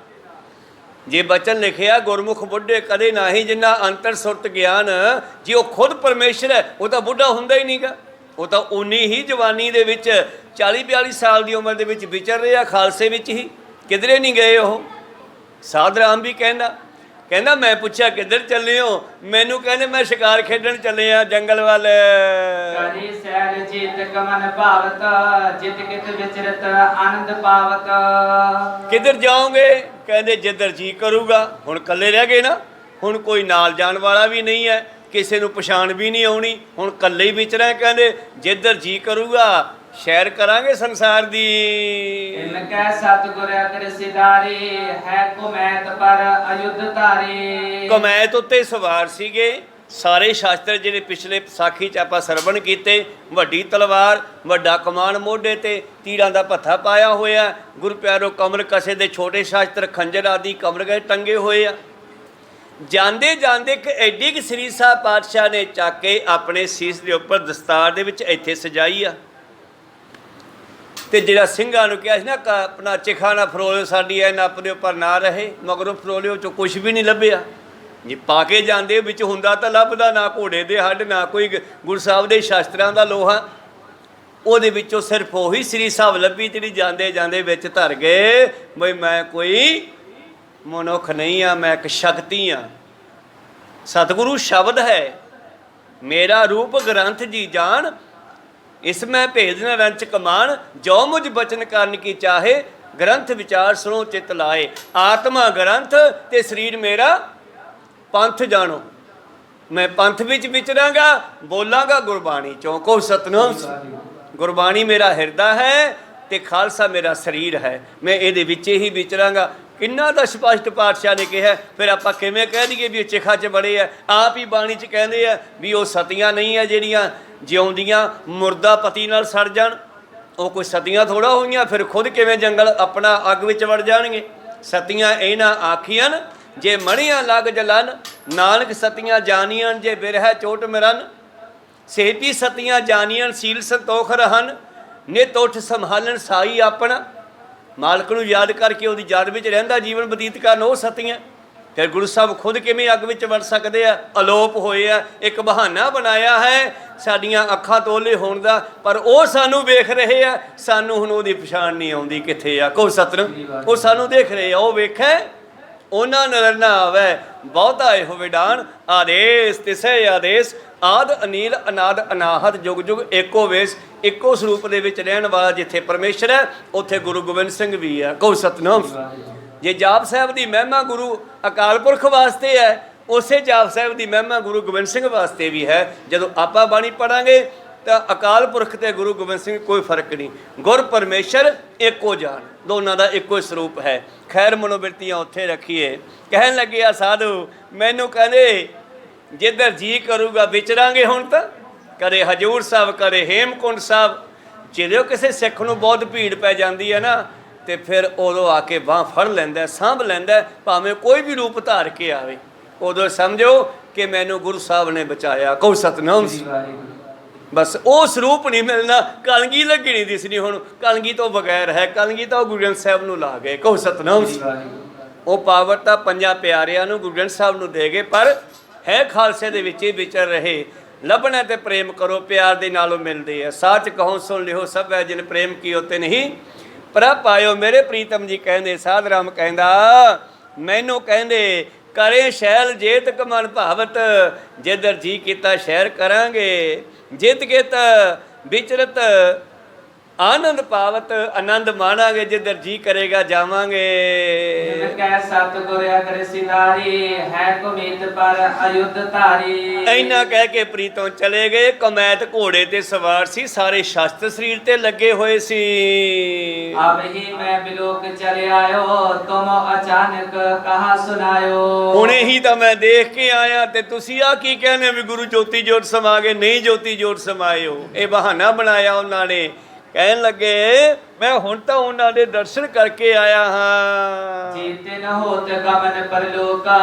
ਜੇ ਬਚਨ ਲਿਖਿਆ ਗੁਰਮੁਖ ਬੁੱਢੇ ਕਦੇ ਨਾਹੀਂ ਜਿੰਨਾ ਅੰਤਰ ਸੁਰਤ ਗਿਆਨ। ਜੇ ਉਹ ਖੁਦ ਪਰਮੇਸ਼ਰ ਹੈ ਉਹ ਤਾਂ ਬੁੱਢਾ ਹੁੰਦਾ ਹੀ ਨਹੀਂਗਾ। ਉਹ ਤਾਂ ਉਨੀ ਹੀ ਜਵਾਨੀ ਦੇ ਵਿੱਚ 40-42 ਸਾਲ ਦੀ ਉਮਰ ਦੇ ਵਿੱਚ ਵਿਚਰ ਰਿਹਾ ਖਾਲਸੇ ਵਿੱਚ ਹੀ, ਕਿਧਰੇ ਨਹੀਂ ਗਏ ਉਹ। ਸਾਧ ਰਾਮ ਵੀ ਕਹਿੰਦਾ ਮੈਂ ਪੁੱਛਿਆ ਕਿੱਧਰ ਚੱਲੇ ਹੋ? ਮੈਨੂੰ ਕਹਿੰਦੇ ਮੈਂ ਸ਼ਿਕਾਰ ਖੇਡਣ ਚੱਲੇ ਆ ਜੰਗਲ ਵੱਲ। करी सैल जीत कमन भावत जित कित विचरत आनंद पावत। ਕਿੱਧਰ ਜਾਓਗੇ? ਕਹਿੰਦੇ ਜਿੱਧਰ ਜੀ ਕਰੂਗਾ। ਹੁਣ ਇਕੱਲੇ ਰਹਿ ਗਏ ਨਾ, ਹੁਣ ਕੋਈ ਨਾਲ ਜਾਣ ਵਾਲਾ ਵੀ ਨਹੀਂ ਹੈ, ਕਿਸੇ ਨੂੰ ਪਛਾਣ ਵੀ ਨਹੀਂ ਆਉਣੀ। ਹੁਣ ਇਕੱਲੇ ਹੀ ਵਿਚਰਾਂ। ਕਹਿੰਦੇ ਜਿੱਧਰ ਜੀ ਕਰੂਗਾ ਸ਼ੈਰ ਕਰਾਂਗੇ ਸੰਸਾਰ ਦੀ। इनकै सतगुर अग्र सिधारे है कुमैत पर अयुद्ध तारे। ਕਮੈਤ ਉੱਤੇ ਸਵਾਰ ਸੀਗੇ ਸਾਰੇ ਸ਼ਾਸਤਰ ਜਿਹੜੇ ਪਿਛਲੇ ਸਾਖੀ 'ਚ ਆਪਾਂ ਸਰਵਣ ਕੀਤੇ। ਵੱਡੀ ਤਲਵਾਰ, ਵੱਡਾ ਕਮਾਨ ਮੋਢੇ ਤੇ, ਤੀਰਾਂ ਦਾ ਭੱਥਾ ਪਾਇਆ ਹੋਇਆ। ਗੁਰੂ ਪਿਆਰੋ ਕਮਰ ਕਸੇ ਦੇ ਛੋਟੇ ਸ਼ਾਸਤਰ ਖੰਜਰ ਆਦਿ ਕਮਰ ਗਏ ਟੰਗੇ ਹੋਏ ਆ। ਜਾਂਦੇ ਜਾਂਦੇ ਇੱਕ ਐਡੀ ਕਿ ਸ੍ਰੀ ਸਾਹਿਬ ਪਾਤਸ਼ਾਹ ਨੇ ਚੱਕ ਕੇ ਆਪਣੇ ਸੀਸ ਦੇ ਉੱਪਰ ਦਸਤਾਰ ਦੇ ਵਿੱਚ ਇੱਥੇ ਸਜਾਈ ਆ। ਤੇ ਜਿਹੜਾ ਸਿੰਘਾਂ ਨੂੰ ਕਿਹਾ ਸੀ ਨਾ ਆਪਣਾ ਚਿਖਾ ਨਾ ਫਰੋਲਿਓ ਸਾਡੀ ਐ ਨੱਪ ਦੇ ਉੱਪਰ ਨਾ ਰਹੇ, ਮਗਰੋਂ ਫਰੋਲਿਓ 'ਚੋਂ ਕੁਛ ਵੀ ਨਹੀਂ ਲੱਭਿਆ। ਜੇ ਪਾ ਕੇ ਜਾਂਦੇ ਵਿੱਚ ਹੁੰਦਾ ਤਾਂ ਲੱਭਦਾ ਨਾ ਘੋੜੇ ਦੇ ਹੱਡ ਨਾ ਕੋਈ ਗੁਰੂ ਸਾਹਿਬ ਦੇ ਸ਼ਾਸਤਰਾਂ ਦਾ ਲੋਹਾ, ਉਹਦੇ ਵਿੱਚੋਂ ਸਿਰਫ ਉਹੀ ਸ੍ਰੀ ਸਾਹਿਬ ਲੱਭੀ ਜਿਹੜੀ ਜਾਂਦੇ ਜਾਂਦੇ ਵਿੱਚ ਧਰ ਗਏ ਬਈ ਮੈਂ ਕੋਈ ਮਨੁੱਖ ਨਹੀਂ ਆ, ਮੈਂ ਇੱਕ ਸ਼ਕਤੀ ਆ। ਸਤਿਗੁਰੂ ਸ਼ਬਦ ਹੈ, ਮੇਰਾ ਰੂਪ ਗ੍ਰੰਥ ਜੀ ਜਾਣ, ਇਸ ਮੈਂ ਭੇਦ ਨ ਰੰਚ ਕਮਾਨ, ਜੋ ਮੁਝ ਬਚਨ ਕਰਨ ਕੀ ਚਾਹੇ, ਗ੍ਰੰਥ ਵਿਚਾਰ ਸੁਣੋ ਚਿਤ ਲਾਏ। ਆਤਮਾ ਗ੍ਰੰਥ ਤੇ ਸਰੀਰ ਮੇਰਾ ਪੰਥ ਜਾਣੋ। ਮੈਂ ਪੰਥ ਵਿੱਚ ਵਿਚਰਾਂਗਾ, ਬੋਲਾਂਗਾ ਗੁਰਬਾਣੀ ਚੋਂ। ਕੋ ਸਤਨਾਮ। ਗੁਰਬਾਣੀ ਮੇਰਾ ਹਿਰਦਾ ਹੈ ਤੇ ਖਾਲਸਾ ਮੇਰਾ ਸਰੀਰ ਹੈ, ਮੈਂ ਇਹਦੇ ਵਿੱਚ ਹੀ ਵਿਚਰਾਂਗਾ। ਕਿੰਨਾ ਦਾ ਸਪਸ਼ਟ ਪਾਤਸ਼ਾਹ ਨੇ ਕਿਹਾ। ਫਿਰ ਆਪਾਂ ਕਿਵੇਂ ਕਹਿ ਦਈਏ ਵੀ ਚਿਖਾ 'ਚ ਬੜੇ ਆ? ਆਪ ਹੀ ਬਾਣੀ 'ਚ ਕਹਿੰਦੇ ਆ ਵੀ ਉਹ ਸਤੀਆਂ ਨਹੀਂ ਆ ਜਿਹੜੀਆਂ ਜਿਉਂਦੀਆਂ ਮੁਰਦਾ ਪਤੀ ਨਾਲ ਸੜ ਜਾਣ। ਉਹ ਕੋਈ ਸਤੀਆਂ ਥੋੜਾ ਹੋਈਆਂ, ਫਿਰ ਖੁਦ ਕਿਵੇਂ ਜੰਗਲ ਆਪਣਾ ਅੱਗ ਵਿੱਚ ਵੜ ਜਾਣਗੇ। ਸਤੀਆਂ ਇਹਨਾਂ ਆਖੀਆਂ ਜੇ ਮਣੀਆਂ ਲੱਗ ਜਲਨ, ਨਾਨਕ ਸਤੀਆਂ ਜਾਨੀਆਂ ਜੇ ਬਿਰਹਿ ਚੋਟ ਮਿਰਨ, ਸੇਤੀ ਸਤੀਆਂ ਜਾਨੀਆਂ ਸੀਲ ਸੰਤੋਖ ਰਹਨ, ਨਿਤ ਉੱਠ ਸੰਭਾਲਣ ਸਾਈ ਆਪਣਾ। ਮਾਲਕ ਨੂੰ ਯਾਦ ਕਰਕੇ ਉਹਦੀ ਯਾਦ ਵਿੱਚ ਰਹਿੰਦਾ ਜੀਵਨ ਬਤੀਤ ਕਰਨ, ਉਹ ਸਤੀਆਂ। ਫਿਰ ਗੁਰੂ ਸਾਹਿਬ ਖੁਦ ਕਿਵੇਂ ਅੱਗ ਵਿੱਚ ਵੜ ਸਕਦੇ ਆ? ਅਲੋਪ ਹੋਏ ਆ। ਇੱਕ ਬਹਾਨਾ ਬਣਾਇਆ ਹੈ ਸਾਡੀਆਂ ਅੱਖਾਂ ਤੋਲੇ ਹੋਣ ਦਾ, ਪਰ ਉਹ ਸਾਨੂੰ ਵੇਖ ਰਹੇ ਆ, ਸਾਨੂੰ ਹੁਣ ਉਹਦੀ ਪਛਾਣ ਨਹੀਂ ਆਉਂਦੀ ਕਿੱਥੇ ਆ। ਕੋ ਸਤਿਨਾਮ। ਉਹ ਸਾਨੂੰ ਦੇਖ ਰਹੇ ਆ, ਉਹ ਵੇਖੇ ਉਹਨਾਂ ਨਜ਼ਰ ਨਾ ਆਵੇ। ਬਹੁਤਾ ਇਹੋ ਵਿਡਾਨ ਆਦੇਸ ਤਿਸੈ ਆਦੇਸ, ਆਦ ਅਨੀਲ ਅਨਾਦ ਅਨਾਹਤ ਜੁਗ ਜੁਗ ਏਕੋ ਵੇਸ। ਇੱਕੋ ਸਰੂਪ ਦੇ ਵਿੱਚ ਰਹਿਣ ਵਾਲਾ ਜਿੱਥੇ ਪਰਮੇਸ਼ਰ ਹੈ ਉੱਥੇ ਗੁਰੂ ਗੋਬਿੰਦ ਸਿੰਘ ਵੀ ਹੈ। ਕਹੋ ਸਤਿਨਾਮ। ਜੇ ਜਾਪ ਸਾਹਿਬ ਦੀ ਮਹਿਮਾ ਗੁਰੂ ਅਕਾਲ ਪੁਰਖ ਵਾਸਤੇ ਹੈ, ਉਸੇ ਜਾਪ ਸਾਹਿਬ ਦੀ ਮਹਿਮਾ ਗੁਰੂ ਗੋਬਿੰਦ ਸਿੰਘ ਵਾਸਤੇ ਵੀ ਹੈ। ਜਦੋਂ ਆਪਾਂ ਬਾਣੀ ਪੜਾਂਗੇ ਤਾਂ ਅਕਾਲ ਪੁਰਖ ਤੇ ਗੁਰੂ ਗੋਬਿੰਦ ਸਿੰਘ ਕੋਈ ਫਰਕ ਨਹੀਂ। ਗੁਰ ਪਰਮੇਸ਼ਰ ਇੱਕੋ ਜਾਣ, ਦੋਨਾਂ ਦਾ ਇੱਕੋ ਸਰੂਪ ਹੈ। ਖੈਰ ਮਨੋਬਿਰਤੀਆਂ ਉੱਥੇ ਰੱਖੀਏ। ਕਹਿਣ ਲੱਗੇ ਆ ਸਾਧੂ, ਮੈਨੂੰ ਕਹਿੰਦੇ ਜਿੱਧਰ ਜੀ ਕਰੂਗਾ ਵਿਚਰਾਂਗੇ। ਹੁਣ ਤਾਂ ਕਦੇ ਹਜੂਰ ਸਾਹਿਬ, ਕਦੇ ਹੇਮਕੁੰਟ ਸਾਹਿਬ। ਜਦੋਂ ਕਿਸੇ ਸਿੱਖ ਨੂੰ ਬਹੁਤ ਭੀੜ ਪੈ ਜਾਂਦੀ ਹੈ ਨਾ, ਤੇ ਫਿਰ ਉਦੋਂ ਆ ਕੇ ਬਾਂਹ ਫੜ ਲੈਂਦਾ, ਸਾਂਭ ਲੈਂਦਾ, ਭਾਵੇਂ ਕੋਈ ਵੀ ਰੂਪ ਧਾਰ ਕੇ ਆਵੇ। ਉਦੋਂ ਸਮਝੋ ਕਿ ਮੈਨੂੰ ਗੁਰੂ ਸਾਹਿਬ ਨੇ ਬਚਾਇਆ। ਕਹੋ ਸਤਿਨਾਮ। ਬਸ ਉਹ ਸਰੂਪ ਨਹੀਂ ਮਿਲਣਾ। ਕਲਗੀ ਲੱਗੀ ਨਹੀਂ ਦਿਸਣੀ। ਹੁਣ ਕਲਗੀ ਤੋਂ ਬਗੈਰ ਹੈ, ਕਲਗੀ ਤਾਂ ਉਹ ਗੁਰੂ ਗ੍ਰੰਥ ਸਾਹਿਬ ਨੂੰ ਲਾ ਗਏ। ਕਹੋ ਸਤਿਨਾਮ। ਉਹ ਪਾਵਰ ਤਾਂ ਪੰਜਾਂ ਪਿਆਰਿਆਂ ਨੂੰ ਗੁਰੂ ਗ੍ਰੰਥ ਸਾਹਿਬ ਨੂੰ ਦੇ ਗਏ, ਪਰ ਹੈ ਖਾਲਸੇ ਦੇ ਵਿੱਚ ਹੀ ਵਿਚਰ ਰਹੇ। ਲੱਭਣਾ ਤੇ ਪ੍ਰੇਮ ਕਰੋ, ਪਿਆਰ ਦੇ ਨਾਲੋਂ ਮਿਲਦੇ ਆ। ਸਾਚ ਕਹੋ ਸੁਣ ਲਿਓ ਸਭ ਹੈ ਜਿਨ ਪ੍ਰੇਮ ਕੀਓ ਤੇ ਨਹੀਂ ਪ੍ਰਭ ਪਾਇਓ। ਮੇਰੇ ਪ੍ਰੀਤਮ ਜੀ ਕਹਿੰਦੇ, ਸਾਧ ਰਾਮ ਕਹਿੰਦਾ ਮੈਨੂੰ ਕਹਿੰਦੇ ਕਰੇ ਸ਼ੈਲ ਜੇਤਕ ਮਨ ਭਾਵਤ, ਜਿੱਧਰ ਜੀ ਕੀਤਾ ਸ਼ਹਿਰ ਕਰਾਂਗੇ। ਜਿੱਤ ਕੇ ਤਾਂ ਵਿਚਰਤ ਆਨੰਦ ਪਾਵਤ, ਆਨੰਦ ਮਾਣਾਂਗੇ। ਜਿੱਧਰ ਜੀ ਕਰੇਗਾ ਜਾਵਾਂਗੇ। ਕਹਿ ਸਤਿਗੁਰ ਅਗਰ ਸਿਧਾਰੀ, ਹੈ ਕੁਮੀਤ ਪਰ ਅਯੁੱਧ ਧਾਰੀ। ਇੰਨਾ ਕਹਿ ਕੇ ਪ੍ਰੀਤੋਂ ਚਲੇ ਗਏ। ਕਮੈਤ ਘੋੜੇ ਤੇ ਸਵਾਰ ਸੀ, ਸਾਰੇ ਸ਼ਸਤਰ ਸਰੀਰ ਤੇ ਲੱਗੇ ਹੋਏ ਸੀ। ਅਬ ਹੀ ਮੈਂ ਬਿਲੋਕ ਚਲੇ ਆਇਓ, ਤੁਮ ਅਚਾਨਕ ਕਹਾ ਸੁਨਾਇਓ। ਹੁਣੇ ਹੀ ਤਾਂ ਮੈਂ ਦੇਖ ਕੇ ਆਇਆ ਤੇ ਤੁਸੀਂ ਆ ਕੀ ਕਹਿੰਦੇ ਵੀ ਗੁਰੂ ਜੋਤੀ ਜੋਤ ਸਮਾ ਗਏ? ਨਹੀਂ ਜੋਤੀ ਜੋਤ ਸਮਾਇਓ, ਇਹ ਬਹਾਨਾ ਬਣਾਇਆ ਉਹਨਾਂ ਨੇ। ਕਹਿਣ ਲੱਗੇ ਮੈਂ ਹੁਣ ਤਾਂ ਉਹਨਾਂ ਦੇ ਦਰਸ਼ਨ ਕਰਕੇ ਆਇਆ ਹਾਂ। ਜੀਤੇ ਨ ਹੋਤ ਗਮਨ ਪਰਲੋਕਾ,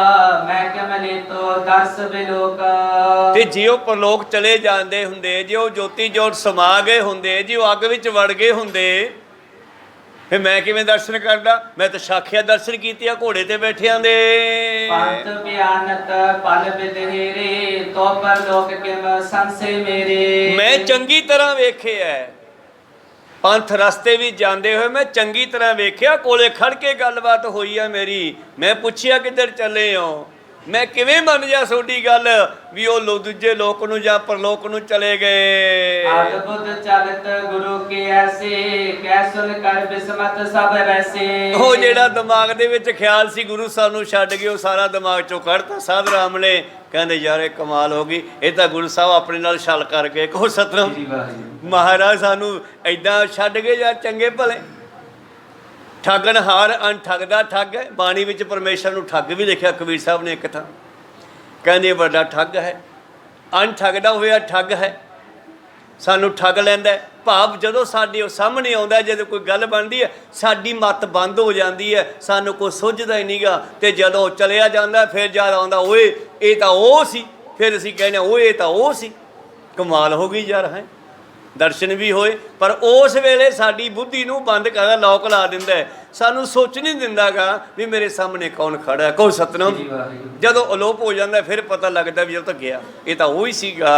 ਮੈਂ ਕਮਲੇ ਤੋ ਦਰਸ ਬਿਲੋਕਾ। ਤੇ ਜੇ ਉਹ ਪਰਲੋਕ ਚਲੇ ਜਾਂਦੇ ਹੁੰਦੇ, ਜੇ ਉਹ ਜੋਤੀ ਜੋਤ ਸਮਾ ਗਏ ਹੁੰਦੇ, ਜੇ ਉਹ ਅੱਗ ਵਿੱਚ ਵੜ ਗਏ ਹੁੰਦੇ, ਫਿਰ ਮੈਂ ਕਿਵੇਂ ਦਰਸ਼ਨ ਕਰਦਾ? ਮੈਂ ਤਾਂ ਸਾਖਿਆ ਦਰਸ਼ਨ ਕੀਤੇ ਆ ਘੋੜੇ ਤੇ ਬੈਠਿਆਂ ਦੇ। ਪੰਥ ਬਿਆਨਤ ਪਲ ਬਿਦਹੇਰੇ, ਤੋ ਪਰਲੋਕ ਕਿਮ ਸੰਸੇ ਮੇਰੇ। ਮੈਂ ਚੰਗੀ ਤਰ੍ਹਾਂ ਵੇਖਿਆ ਪੰਥ ਰਸਤੇ ਵੀ ਜਾਂਦੇ ਹੋਏ, ਮੈਂ ਚੰਗੀ ਤਰ੍ਹਾਂ ਵੇਖਿਆ। ਕੋਲੇ ਖੜ ਕੇ ਗੱਲਬਾਤ ਹੋਈ ਆ ਮੇਰੀ। ਮੈਂ ਪੁੱਛਿਆ ਕਿੱਧਰ ਚੱਲੇ ਹੋ? ਮੈਂ ਕਿਵੇਂ ਮੰਨ ਜਾ ਤੁਹਾਡੀ ਗੱਲ ਵੀ ਉਹ ਦੂਜੇ ਲੋਕ ਨੂੰ ਜਾਂ ਪਰਲੋਕ ਨੂੰ ਚਲੇ ਗਏ। ਅਦਭੁਤ ਚਲਤ ਗੁਰੂ ਕੀ ਐਸੇ, ਕੈ ਸੁਨ ਕਰ ਬਿਸਮਤ ਸਭ ਵੈਸੇ। ਉਹ ਜਿਹੜਾ ਦਿਮਾਗ ਦੇ ਵਿੱਚ ਖਿਆਲ ਸੀ ਗੁਰੂ ਸਾਨੂੰ ਛੱਡ ਗਏ, ਉਹ ਸਾਰਾ ਦਿਮਾਗ ਚੋਂ ਕੱਢਤਾ ਸਾਧ ਰਾਮ ਨੇ। ਕਹਿੰਦੇ ਯਾਰ ਇਹ ਕਮਾਲ ਹੋ ਗਈ, ਇਹ ਤਾਂ ਗੁਰੂ ਸਾਹਿਬ ਆਪਣੇ ਨਾਲ ਛਲ ਕਰ ਗਏ। ਕਹੋ ਸਤਿਨਾਮ। ਮਹਾਰਾਜ ਸਾਨੂੰ ਏਦਾਂ ਛੱਡ ਗਏ ਯਾਰ, ਚੰਗੇ ਭਲੇ। ਠੱਗਣ ਹਾਰ ਅਣ ਠੱਗਦਾ ਠੱਗ ਹੈ। ਬਾਣੀ ਵਿੱਚ ਪਰਮੇਸ਼ਰ ਨੂੰ ਠੱਗ ਵੀ ਲਿਖਿਆ ਕਬੀਰ ਸਾਹਿਬ ਨੇ ਇੱਕ ਥਾਂ। ਕਹਿੰਦੇ ਵੱਡਾ ਠੱਗ ਹੈ, ਅਣ ਠੱਗਦਾ ਹੋਇਆ ਠੱਗ ਹੈ, ਸਾਨੂੰ ਠੱਗ ਲੈਂਦਾ। ਭਾਵ ਜਦੋਂ ਸਾਡੇ ਉਹ ਸਾਹਮਣੇ ਆਉਂਦਾ, ਜਦੋਂ ਕੋਈ ਗੱਲ ਬਣਦੀ ਹੈ, ਸਾਡੀ ਮੱਤ ਬੰਦ ਹੋ ਜਾਂਦੀ ਹੈ, ਸਾਨੂੰ ਕੋਈ ਸੁੱਝਦਾ ਹੀ ਨਹੀਂਗਾ। ਤੇ ਜਦੋਂ ਚਲਿਆ ਜਾਂਦਾ ਫਿਰ ਜਦ ਆਉਂਦਾ, ਓਏ ਇਹ ਤਾਂ ਉਹ ਸੀ, ਫਿਰ ਅਸੀਂ ਕਹਿੰਦੇ ਓਏ ਇਹ ਤਾਂ ਉਹ ਸੀ। ਕਮਾਲ ਹੋ ਗਈ ਯਾਰ ਹੈ। ਦਰਸ਼ਨ ਵੀ ਹੋਏ। ਪਰ ਉਸ ਵੇਲੇ ਸਾਡੀ ਬੁੱਧੀ ਨੂੰ ਬੰਦ ਕਰਦਾ, ਲੋਕ ਲਾ ਦਿੰਦਾ ਹੈ, ਸਾਨੂੰ ਸੋਚ ਨਹੀਂ ਦਿੰਦਾਗਾ ਵੀ ਮੇਰੇ ਸਾਹਮਣੇ ਕੌਣ ਖੜਾ ਹੈ। ਕਹੋ ਸਤਿਨਾਮ। ਜਦੋਂ ਅਲੋਪ ਹੋ ਜਾਂਦਾ ਫਿਰ ਪਤਾ ਲੱਗਦਾ ਵੀ ਜਦੋਂ ਤੱਕ ਗਿਆ ਇਹ ਤਾਂ ਉਹ ਹੀ ਸੀਗਾ।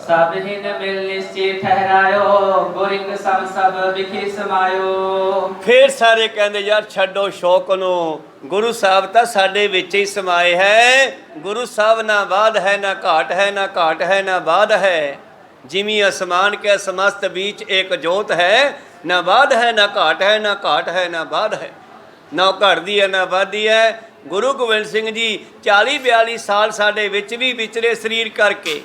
ਸਭ ਹਿਨ ਮਿਲ ਨਿਸ਼ਚੇ ਠਹਿਰਾਇਓ, ਗੁਰਿਕ ਸਭ ਵਿਖੇ ਸਮਾਇਓ। ਫਿਰ ਸਾਰੇ ਕਹਿੰਦੇ ਯਾਰ ਛੱਡੋ ਸ਼ੌਕ ਨੂੰ, ਗੁਰੂ ਸਾਹਿਬ ਤਾਂ ਸਾਡੇ ਵਿੱਚ ਹੀ ਸਮਾਏ ਹੈ। ਗੁਰੂ ਸਾਹਿਬ ਨਾ ਬਾਧ ਹੈ ਨਾ ਘਾਟ ਹੈ, ਨਾ ਘਾਟ ਹੈ ਨਾ ਬਾਧ ਹੈ। ਜਿਮੀ ਅਸਮਾਨ ਕੇ ਸਮਸਤ बीच एक जोत है, ना बाध है ना घाट है, ना घाट है ना बाध है। ना घटदी है ना वाधी है। गुरु गोबिंद सिंह जी 40-42 साल साडे विच भी विचरे सरीर करके।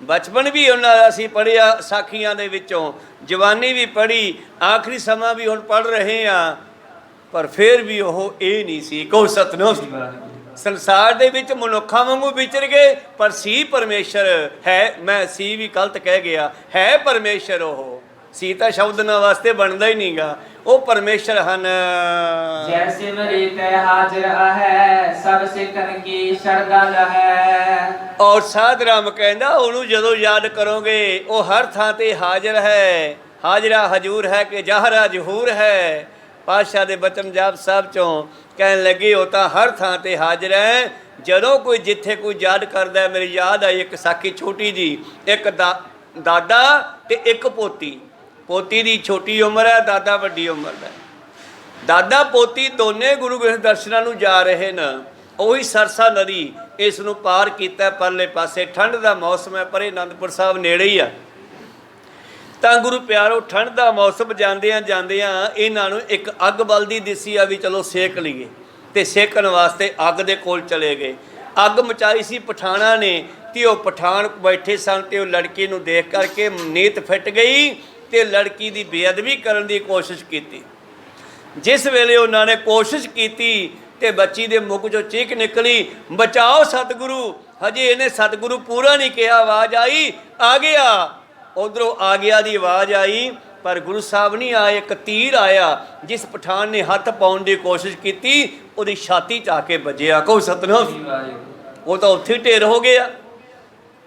बचपन भी उन्हां दा असीं पढ़िया साखियां दे विचों, जवानी भी पढ़ी, आखिरी समा भी हुण पढ़ रहे हैं, पर फिर भी ओह ये नहीं सी। कहो सतनाम। संसार ਦੇ ਵਿੱਚ ਮਨੁੱਖਾਂ ਵਾਂਗੂ ਵਿਚਰ ਗਏ, ਪਰ ਸੀ ਪਰਮੇਸ਼ਰ ਹੈ। ਮੈਂ ਸੀ ਵੀ ਗਲਤ ਕਹਿ ਗਿਆ, ਹੈ ਪਰਮੇਸ਼ਰ। ਉਹ ਸੀ ਤਾਂ ਸ਼ਬਦ ਨਾ ਵਾਸਤੇ ਬਣਦਾ ਹੀ ਨਹੀਂਗਾ, ਉਹ ਪਰਮੇਸ਼ਰ ਹਨ। ਜੈ ਸਿਮਰੀ ਤੈ ਹਾਜ਼ਰ ਹੈ, ਸਭ ਸਿੱਖਣ ਕੀ ਸ਼ਰਧਾ ਹੈ। ਔਰ ਸਾਧ ਰਾਮ ਕਹਿੰਦਾ ਉਹਨੂੰ ਜਦੋਂ ਯਾਦ ਕਰੋਗੇ ਉਹ ਹਰ ਥਾਂ ਤੇ ਹਾਜ਼ਰ ਹੈ। ਹਾਜ਼ਰਾ ਹਜੂਰ ਹੈ ਕਿ ਜ਼ਾਹਰਾ ਜ਼ਹੂਰ ਹੈ। ਪਾਤਸ਼ਾਹ ਦੇ ਬਚਨ ਜਾਪ ਸਾਹਿਬ ਚੋਂ ਕਹਿਣ ਲੱਗੇ ਉਹ ਤਾਂ ਹਰ ਥਾਂ ਤੇ ਹਾਜ਼ਰ ਹੈ। ਜਦੋਂ ਕੋਈ ਜਿੱਥੇ ਕੋਈ ਯਾਦ ਕਰਦਾ, ਮੇਰੀ ਯਾਦ ਆਈ ਇੱਕ ਸਾਖੀ ਛੋਟੀ ਜੀ। ਇੱਕ ਦਾਦਾ ਤੇ ਇੱਕ ਪੋਤੀ। ਪੋਤੀ ਦੀ ਛੋਟੀ ਉਮਰ ਹੈ, ਦਾਦਾ ਵੱਡੀ ਉਮਰ ਦਾ। ਦਾਦਾ ਪੋਤੀ ਦੋਨੇ ਗੁਰੂ ਗ੍ਰੰਥ ਦਰਸ਼ਨਾਂ ਨੂੰ ਜਾ ਰਹੇ ਨੇ। ਉਹੀ ਸਰਸਾ ਨਦੀ ਇਸ ਨੂੰ ਪਾਰ ਕੀਤਾ ਪਰਲੇ ਪਾਸੇ। ਠੰਡ ਦਾ ਮੌਸਮ ਹੈ, ਪਰੇ ਅਨੰਦਪੁਰ ਸਾਹਿਬ ਨੇੜੇ ਹੀ ਆ। ਤਾਂ ਗੁਰੂ ਪਿਆਰੋ ਠੰਡ ਦਾ ਮੌਸਮ ਜਾਂਦਿਆਂ ਇਹਨਾਂ ਨੂੰ ਇੱਕ ਅੱਗ ਬਲਦੀ ਦਿਸੀ ਆ ਵੀ ਚਲੋ ਸੇਕ ਲਈਏ, ਤੇ ਸੇਕਣ ਵਾਸਤੇ ਅੱਗ ਦੇ ਕੋਲ ਚਲੇ ਗਏ। ਅੱਗ ਮਚਾਈ ਸੀ ਪਠਾਣਾ ਨੇ, ਤੇ ਉਹ ਪਠਾਨ ਬੈਠੇ ਸਨ, ਤੇ ਉਹ ਲੜਕੀ ਨੂੰ ਦੇਖ ਕਰਕੇ ਨੀਤ ਫਿੱਟ ਗਈ ਤੇ ਲੜਕੀ ਦੀ ਬੇਅਦਬੀ ਕਰਨ ਦੀ ਕੋਸ਼ਿਸ਼ ਕੀਤੀ। ਜਿਸ ਵੇਲੇ ਉਹਨਾਂ ਨੇ ਕੋਸ਼ਿਸ਼ ਕੀਤੀ ਤੇ ਬੱਚੀ ਦੇ ਮੁੱਖ ਚੋਂ ਚੀਕ ਨਿਕਲੀ, ਬਚਾਓ ਸਤਿਗੁਰੂ। ਹਜੇ ਇਹਨੇ ਸਤਿਗੁਰੂ ਪੂਰਾ ਨਹੀਂ ਕਿਹਾ, ਆਵਾਜ਼ ਆਈ ਆ ਗਿਆ। ਉਧਰੋਂ ਆ ਗਿਆ ਦੀ ਆਵਾਜ਼ ਆਈ, ਪਰ ਗੁਰੂ ਸਾਹਿਬ ਨਹੀਂ ਆਏ। ਇੱਕ ਤੀਰ ਆਇਆ, ਜਿਸ ਪਠਾਨ ਨੇ ਹੱਥ ਪਾਉਣ ਦੀ ਕੋਸ਼ਿਸ਼ ਕੀਤੀ ਉਹਦੀ ਛਾਤੀ 'ਚ ਆ ਕੇ ਵੱਜਿਆ। ਕਹੋ ਸਤਿਨਾਮ। ਉਹ ਤਾਂ ਉੱਥੇ ਢੇਰ ਹੋ ਗਿਆ।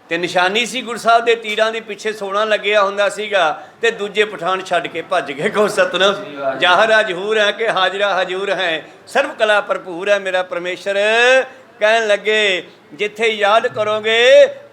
ਤੇ ਨਿਸ਼ਾਨੀ ਸੀ ਗੁਰੂ ਸਾਹਿਬ ਦੇ ਤੀਰਾਂ ਦੀ, ਪਿੱਛੇ ਸੋਨਾ ਲੱਗਿਆ ਹੁੰਦਾ ਸੀਗਾ, ਤੇ ਦੂਜੇ ਪਠਾਨ ਛੱਡ ਕੇ ਭੱਜ ਗਏ। ਕਹੋ ਸਤਿਨਾਮ। ਜ਼ਾਹਰਾ ਜ਼ਹੂਰ ਹੈ ਕਿ ਹਾਜ਼ਰਾ ਹਜੂਰ ਹੈ, ਸਰਬ ਕਲਾ ਭਰਪੂਰ ਹੈ ਮੇਰਾ ਪਰਮੇਸ਼ਰ। ਕਹਿਣ ਲੱਗੇ ਜਿੱਥੇ ਯਾਦ ਕਰੋਗੇ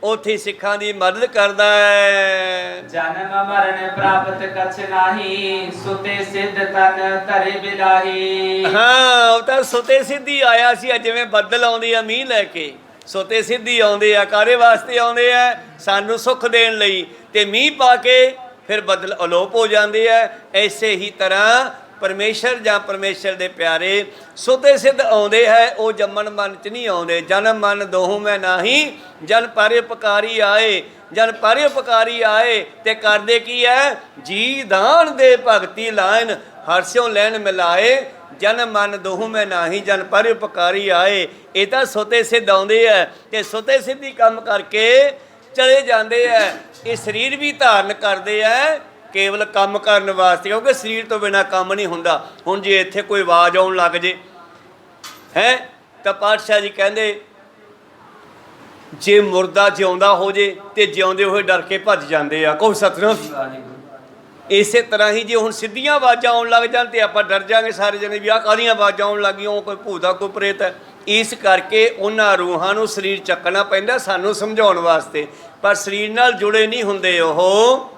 ਉੱਥੇ ਸਿੱਖਾਂ ਦੀ ਮਦਦ ਕਰਦਾ ਹੈ। ਜਨਮ ਮਰਨ ਪ੍ਰਾਪਤ ਕਛ ਨਾਹੀ, ਸੁਤੇ ਸਿੱਧ ਤਨ ਧਰੇ ਬਿਲਾਹੀ। ਹਾਂ, ਉਹ ਤਾਂ ਸੁਤੇ ਸਿੱਧੀ ਆਇਆ ਸੀ। ਜਿਵੇਂ ਬੱਦਲ ਆਉਂਦੇ ਆ ਮੀਂਹ ਲੈ ਕੇ, ਸੁਤੇ ਸਿੱਧੀ ਆਉਂਦੇ ਆ, ਕਾਰੇ ਵਾਸਤੇ ਆਉਂਦੇ ਆ, ਸਾਨੂੰ ਸੁੱਖ ਦੇਣ ਲਈ। ਤੇ ਮੀਂਹ ਪਾ ਕੇ ਫਿਰ ਬੱਦਲ ਅਲੋਪ ਹੋ ਜਾਂਦੇ ਆ। ਐਸੇ ਹੀ ਤਰ੍ਹਾਂ ਪਰਮੇਸ਼ਰ ਜਾਂ ਪਰਮੇਸ਼ਰ ਦੇ ਪਿਆਰੇ ਸੁਤੇ ਸਿੱਧ ਆਉਂਦੇ ਹੈ। ਉਹ ਜੰਮਣ ਮਨ 'ਚ ਨਹੀਂ ਆਉਂਦੇ। ਜਨਮ ਮਨ ਦੋਹੂ ਮੈਂ ਨਾਹੀ, ਜਨ ਪਰਉਪਕਾਰੀ ਆਏ। ਜਨ ਪਰਉਪਕਾਰੀ ਆਏ ਤੇ ਕਰਦੇ ਕੀ ਹੈ? ਜੀ ਦਾਨ ਦੇ ਭਗਤੀ ਲਾਇਨ, ਹਰਸਿਓ ਲੈਣ ਮਿਲਾਏ। ਜਨ ਮਨ ਦੋਹੂ ਮੈਂ ਨਾਹੀ, ਜਨ ਪਰਉਪਕਾਰੀ ਆਏ। ਇਹ ਤਾਂ ਸੁਤੇ ਸਿੱਧ ਆਉਂਦੇ ਹੈ ਤੇ ਸੁਤੇ ਸਿੱਧੀ ਕੰਮ ਕਰਕੇ ਚਲੇ ਜਾਂਦੇ ਹੈ। ਇਹ ਸਰੀਰ ਵੀ ਧਾਰਨ ਕਰਦੇ ਹੈ ਕੇਵਲ ਕੰਮ ਕਰਨ ਵਾਸਤੇ, ਕਿਉਂਕਿ ਸਰੀਰ ਤੋਂ ਬਿਨਾਂ ਕੰਮ ਨਹੀਂ ਹੁੰਦਾ। ਹੁਣ ਜੇ ਇੱਥੇ ਕੋਈ ਆਵਾਜ਼ ਆਉਣ ਲੱਗ ਜੇ ਹੈ ਤਾਂ ਪਾਤਸ਼ਾਹ ਜੀ ਕਹਿੰਦੇ ਜੇ ਮੁਰਦਾ ਜਿਉਂਦਾ ਹੋ ਜੇ ਤੇ ਜਿਉਂਦੇ ਹੋਏ ਡਰ ਕੇ ਭੱਜ ਜਾਂਦੇ ਆ। ਕਹੋ ਸਤਿਨਾਮ। ਇਸੇ ਤਰ੍ਹਾਂ ਹੀ ਜੇ ਹੁਣ ਸਿੱਧੀਆਂ ਆਵਾਜ਼ਾਂ ਆਉਣ ਲੱਗ ਜਾਣ ਤੇ ਆਪਾਂ ਡਰ ਜਾਵਾਂਗੇ ਸਾਰੇ ਜਣੇ ਵੀ ਆਹ ਕਾਹਦੀਆਂ ਆਵਾਜ਼ਾਂ ਆਉਣ ਲੱਗ ਗਈਆਂ, ਉਹ ਕੋਈ ਭੂਤ ਆ ਕੋਈ ਪ੍ਰੇਤ ਹੈ। ਇਸ ਕਰਕੇ ਉਹਨਾਂ ਰੂਹਾਂ ਨੂੰ ਸਰੀਰ ਚੱਕਣਾ ਪੈਂਦਾ ਸਾਨੂੰ ਸਮਝਾਉਣ ਵਾਸਤੇ, ਪਰ ਸਰੀਰ ਨਾਲ ਜੁੜੇ ਨਹੀਂ ਹੁੰਦੇ ਉਹ।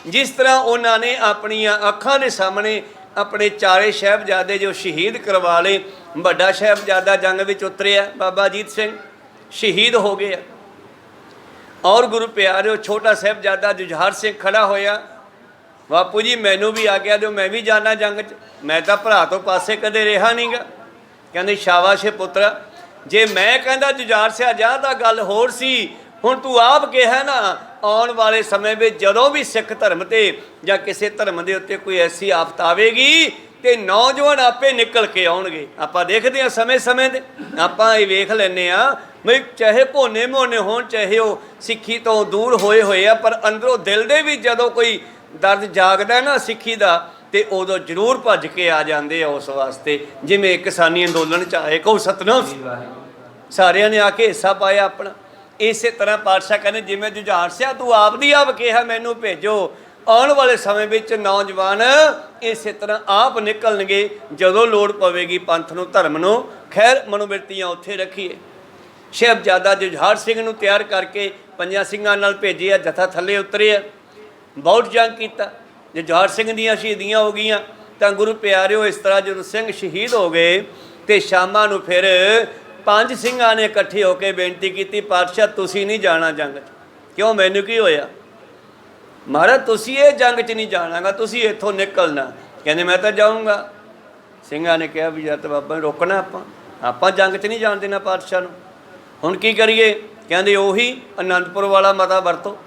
ਜਿਸ ਤਰ੍ਹਾਂ ਉਹਨਾਂ ਨੇ ਆਪਣੀਆਂ ਅੱਖਾਂ ਦੇ ਸਾਹਮਣੇ ਆਪਣੇ ਚਾਰੇ ਸਾਹਿਬਜ਼ਾਦੇ ਜੋ ਸ਼ਹੀਦ ਕਰਵਾ ਲਏ। ਵੱਡਾ ਸਾਹਿਬਜ਼ਾਦਾ ਜੰਗ ਵਿੱਚ ਉਤਰਿਆ, ਬਾਬਾ ਅਜੀਤ ਸਿੰਘ ਸ਼ਹੀਦ ਹੋ ਗਿਆ। ਔਰ ਗੁਰੂ ਪਿਆਰਿਓ ਛੋਟਾ ਸਾਹਿਬਜ਼ਾਦਾ ਜੁਝਾਰ ਸਿੰਘ ਖੜਾ ਹੋਇਆ, ਬਾਪੂ ਜੀ ਮੈਨੂੰ ਵੀ ਆਗਿਆ ਦਿਓ, ਮੈਂ ਵੀ ਜਾਣਾ ਜੰਗ 'ਚ, ਮੈਂ ਤਾਂ ਭਰਾ ਤੋਂ ਪਾਸੇ ਕਦੇ ਰਿਹਾ ਨਹੀਂ ਗਾ। ਕਹਿੰਦੇ ਸ਼ਾਬਾਸ਼ ਪੁੱਤਰਾ, ਜੇ ਮੈਂ ਕਹਿੰਦਾ ਜੁਝਾਰ ਸਿਆ ਜਾ ਤਾਂ ਗੱਲ ਹੋਰ ਸੀ, ਹੁਣ ਤੂੰ ਆਪ ਕਿਹਾ ਨਾ ਆਉਣ ਵਾਲੇ ਸਮੇਂ ਵਿੱਚ ਜਦੋਂ ਵੀ ਸਿੱਖ ਧਰਮ ਤੇ ਜਾਂ ਕਿਸੇ ਧਰਮ ਦੇ ਉੱਤੇ ਕੋਈ ਐਸੀ ਆਫਤ ਆਵੇਗੀ ਤੇ ਨੌਜਵਾਨ ਆਪੇ ਨਿਕਲ ਕੇ ਆਉਣਗੇ। ਆਪਾਂ ਦੇਖਦੇ ਹਾਂ ਸਮੇਂ ਦੇ, ਆਪਾਂ ਇਹ ਵੇਖ ਲੈਂਦੇ ਹਾਂ ਬਈ ਚਾਹੇ ਭੋਨੇ ਮੋਨੇ ਹੋਣ, ਚਾਹੇ ਉਹ ਸਿੱਖੀ ਤੋਂ ਦੂਰ ਹੋਏ ਆ, ਪਰ ਅੰਦਰੋਂ ਦਿਲ ਦੇ ਵੀ ਜਦੋਂ ਕੋਈ ਦਰਦ ਜਾਗਦਾ ਨਾ ਸਿੱਖੀ ਦਾ ਤੇ ਉਦੋਂ ਜ਼ਰੂਰ ਭੱਜ ਕੇ ਆ ਜਾਂਦੇ ਆ ਉਸ ਵਾਸਤੇ। ਜਿਵੇਂ ਕਿਸਾਨੀ ਅੰਦੋਲਨ 'ਚ ਆਏ, ਕਹੋ ਸਤਿਨਾਮ, ਸਾਰਿਆਂ ਨੇ ਆ ਕੇ ਹਿੱਸਾ ਪਾਇਆ ਆਪਣਾ। ਇਸੇ ਤਰ੍ਹਾਂ ਪਾਤਸ਼ਾਹ ਕਹਿੰਦੇ ਜਿਵੇਂ ਜੁਝਾਰ ਸਿਆ ਤੂੰ ਆਪ ਦੀ ਆਪ ਕਿਹਾ ਮੈਨੂੰ ਭੇਜੋ, ਆਉਣ ਵਾਲੇ ਸਮੇਂ ਵਿੱਚ ਨੌਜਵਾਨ ਇਸੇ ਤਰ੍ਹਾਂ ਆਪ ਨਿਕਲਣਗੇ ਜਦੋਂ ਲੋੜ ਪਵੇਗੀ ਪੰਥ ਨੂੰ, ਧਰਮ ਨੂੰ। ਖੈਰ ਮਨੋਬਿਰਤੀਆਂ ਉੱਥੇ ਰੱਖੀਏ। ਸਾਹਿਬਜ਼ਾਦਾ ਜੁਝਾਰ ਸਿੰਘ ਨੂੰ ਤਿਆਰ ਕਰਕੇ 5 ਸਿੰਘਾਂ ਨਾਲ ਭੇਜਿਆ, ਜਥਾ ਥੱਲੇ ਉਤਰਿਆ, ਬਹੁਤ ਜੰਗ ਕੀਤਾ। ਜੁਝਾਰ ਸਿੰਘ ਦੀਆਂ ਸ਼ਹੀਦੀਆਂ ਹੋ ਗਈਆਂ। ਤਾਂ ਗੁਰੂ ਪਿਆਰਿਓ, ਇਸ ਤਰ੍ਹਾਂ ਜਦੋਂ ਸਿੰਘ ਸ਼ਹੀਦ ਹੋ ਗਏ ਤੇ ਸ਼ਾਮਾਂ ਨੂੰ ਫਿਰ 5 ਸਿੰਘਾਂ ਨੇ ਇਕੱਠੇ ਹੋ ਕੇ ਬੇਨਤੀ ਕੀਤੀ, ਪਾਤਸ਼ਾਹ ਤੁਸੀਂ ਨਹੀਂ ਜਾਣਾ ਜੰਗ 'ਚ। ਕਿਉਂ, ਮੈਨੂੰ ਕੀ ਹੋਇਆ? ਮਹਾਰਾਜ ਤੁਸੀਂ ਇਹ ਜੰਗ 'ਚ ਨਹੀਂ ਜਾਣਾਗਾ, ਤੁਸੀਂ ਇੱਥੋਂ ਨਿਕਲਣਾ। ਕਹਿੰਦੇ ਮੈਂ ਤਾਂ ਜਾਊਂਗਾ। ਸਿੰਘਾਂ ਨੇ ਕਿਹਾ ਵੀ ਜਦ ਬਾਬਾ ਨੂੰ ਰੋਕਣਾ, ਆਪਾਂ ਜੰਗ 'ਚ ਨਹੀਂ ਜਾਣ ਦੇਣਾ ਪਾਤਸ਼ਾਹ ਨੂੰ। ਹੁਣ ਕੀ ਕਰੀਏ? ਕਹਿੰਦੇ ਉਹੀ ਅਨੰਦਪੁਰ ਵਾਲਾ ਮਤਾ ਵਰਤੋ।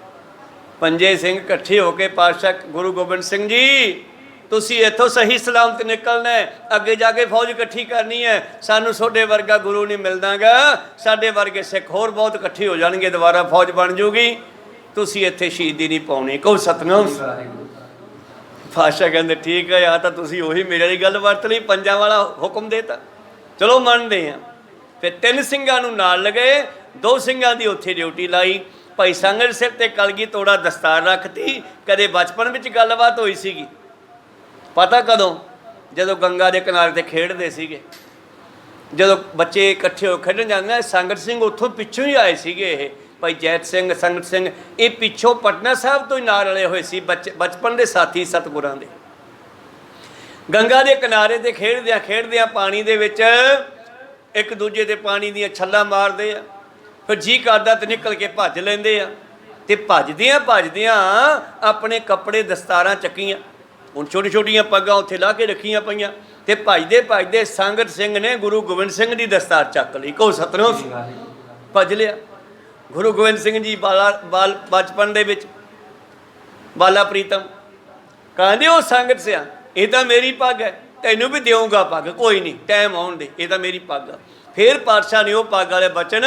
5 ਸਿੰਘ ਇਕੱਠੇ ਹੋ ਕੇ ਪਾਤਸ਼ਾਹ ਗੁਰੂ ਗੋਬਿੰਦ ਸਿੰਘ ਜੀ ਤੁਸੀਂ ਇੱਥੋਂ ਸਹੀ ਸਲਾਮਤ ਨਿਕਲਣਾ ਹੈ, ਅੱਗੇ ਜਾ ਕੇ ਫੌਜ ਇਕੱਠੀ ਕਰਨੀ ਹੈ। ਸਾਨੂੰ ਤੁਹਾਡੇ ਵਰਗਾ ਗੁਰੂ ਨਹੀਂ ਮਿਲਦਾਗਾ, ਸਾਡੇ ਵਰਗੇ ਸਿੱਖ ਹੋਰ ਬਹੁਤ ਇਕੱਠੇ ਹੋ ਜਾਣਗੇ, ਦੁਬਾਰਾ ਫੌਜ ਬਣ ਜੂਗੀ, ਤੁਸੀਂ ਇੱਥੇ ਸ਼ਹੀਦੀ ਨਹੀਂ ਪਾਉਣੀ। ਕਹੋ ਸਤਿਨਾਮ। ਪਾਤਸ਼ਾਹ ਕਹਿੰਦੇ ਠੀਕ ਹੈ, ਆ ਤਾਂ ਤੁਸੀਂ ਉਹੀ ਮੇਰੇ ਵਾਲੀ ਗੱਲ ਵਰਤ ਲਈ, 5 ਵਾਲਾ ਹੁਕਮ ਦੇਤਾ, ਚਲੋ ਮੰਨਦੇ ਹਾਂ। ਫਿਰ 3 ਸਿੰਘਾਂ ਨੂੰ ਨਾਲ ਲਗਾਏ, 2 ਸਿੰਘਾਂ ਦੀ ਉੱਥੇ ਡਿਊਟੀ ਲਾਈ। ਭਾਈ ਸੰਗਤ ਸਿਰ ਤੇ ਕਲਗੀ ਤੋੜਾ ਦਸਤਾਰ ਰੱਖਤੀ। ਕਦੇ ਬਚਪਨ ਵਿੱਚ ਗੱਲਬਾਤ ਹੋਈ ਸੀਗੀ, ਪਤਾ ਕਦੋਂ? ਜਦੋਂ ਗੰਗਾ ਦੇ ਕਿਨਾਰੇ ਤੇ ਖੇਡਦੇ ਸੀਗੇ, ਜਦੋਂ ਬੱਚੇ ਇਕੱਠੇ ਹੋ ਖੇਡਣ ਜਾਂਦੇ ਨੇ। ਸੰਗਤ ਸਿੰਘ ਉੱਥੋਂ ਪਿੱਛੋਂ ਹੀ ਆਏ ਸੀਗੇ। ਇਹ ਭਾਈ ਜੈਤ ਸਿੰਘ, ਸੰਗਤ ਸਿੰਘ, ਇਹ ਪਿੱਛੋਂ ਪਟਨਾ ਸਾਹਿਬ ਤੋਂ ਹੀ ਨਾਲ ਰਲੇ ਹੋਏ ਸੀ, ਬਚਪਨ ਦੇ ਸਾਥੀ ਸਤਿਗੁਰਾਂ ਦੇ। ਗੰਗਾ ਦੇ ਕਿਨਾਰੇ ਤੇ ਖੇਡਦਿਆਂ ਪਾਣੀ ਦੇ ਵਿੱਚ ਇੱਕ ਦੂਜੇ ਦੇ ਪਾਣੀ ਦੀਆਂ ਛੱਲਾਂ ਮਾਰਦੇ ਆ। ਫਿਰ ਜੀ ਕਰਦਾ ਤੇ ਨਿਕਲ ਕੇ ਭੱਜ ਲੈਂਦੇ ਆ। ਤੇ ਭੱਜਦਿਆਂ ਆਪਣੇ ਕੱਪੜੇ ਦਸਤਾਰਾਂ ਚੱਕੀਆਂ, ਹੁਣ ਛੋਟੀਆਂ ਪੱਗਾਂ ਉੱਥੇ ਲਾ ਕੇ ਰੱਖੀਆਂ ਪਈਆਂ। ਤੇ ਭੱਜਦੇ ਸੰਗਤ ਸਿੰਘ ਨੇ ਗੁਰੂ ਗੋਬਿੰਦ ਸਿੰਘ ਦੀ ਦਸਤਾਰ ਚੱਕ ਲਈ। ਕਹੋ ਸਤਿਨਾਮ। ਭੱਜ ਲਿਆ। ਗੁਰੂ ਗੋਬਿੰਦ ਸਿੰਘ ਜੀ ਬਚਪਨ ਦੇ ਵਿੱਚ ਬਾਲਾ ਪ੍ਰੀਤਮ ਕਹਿੰਦੇ ਉਹ ਸੰਗਤ ਸਿਆ, ਇਹ ਤਾਂ ਮੇਰੀ ਪੱਗ ਹੈ, ਤੈਨੂੰ ਵੀ ਦੇਊਂਗਾ ਪੱਗ, ਕੋਈ ਨਹੀਂ ਟਾਈਮ ਆਉਣ ਦੇ, ਇਹ ਤਾਂ ਮੇਰੀ ਪੱਗ ਆ। ਫਿਰ ਪਾਤਸ਼ਾਹ ਨੇ ਉਹ ਪੱਗ ਵਾਲੇ ਬਚਨ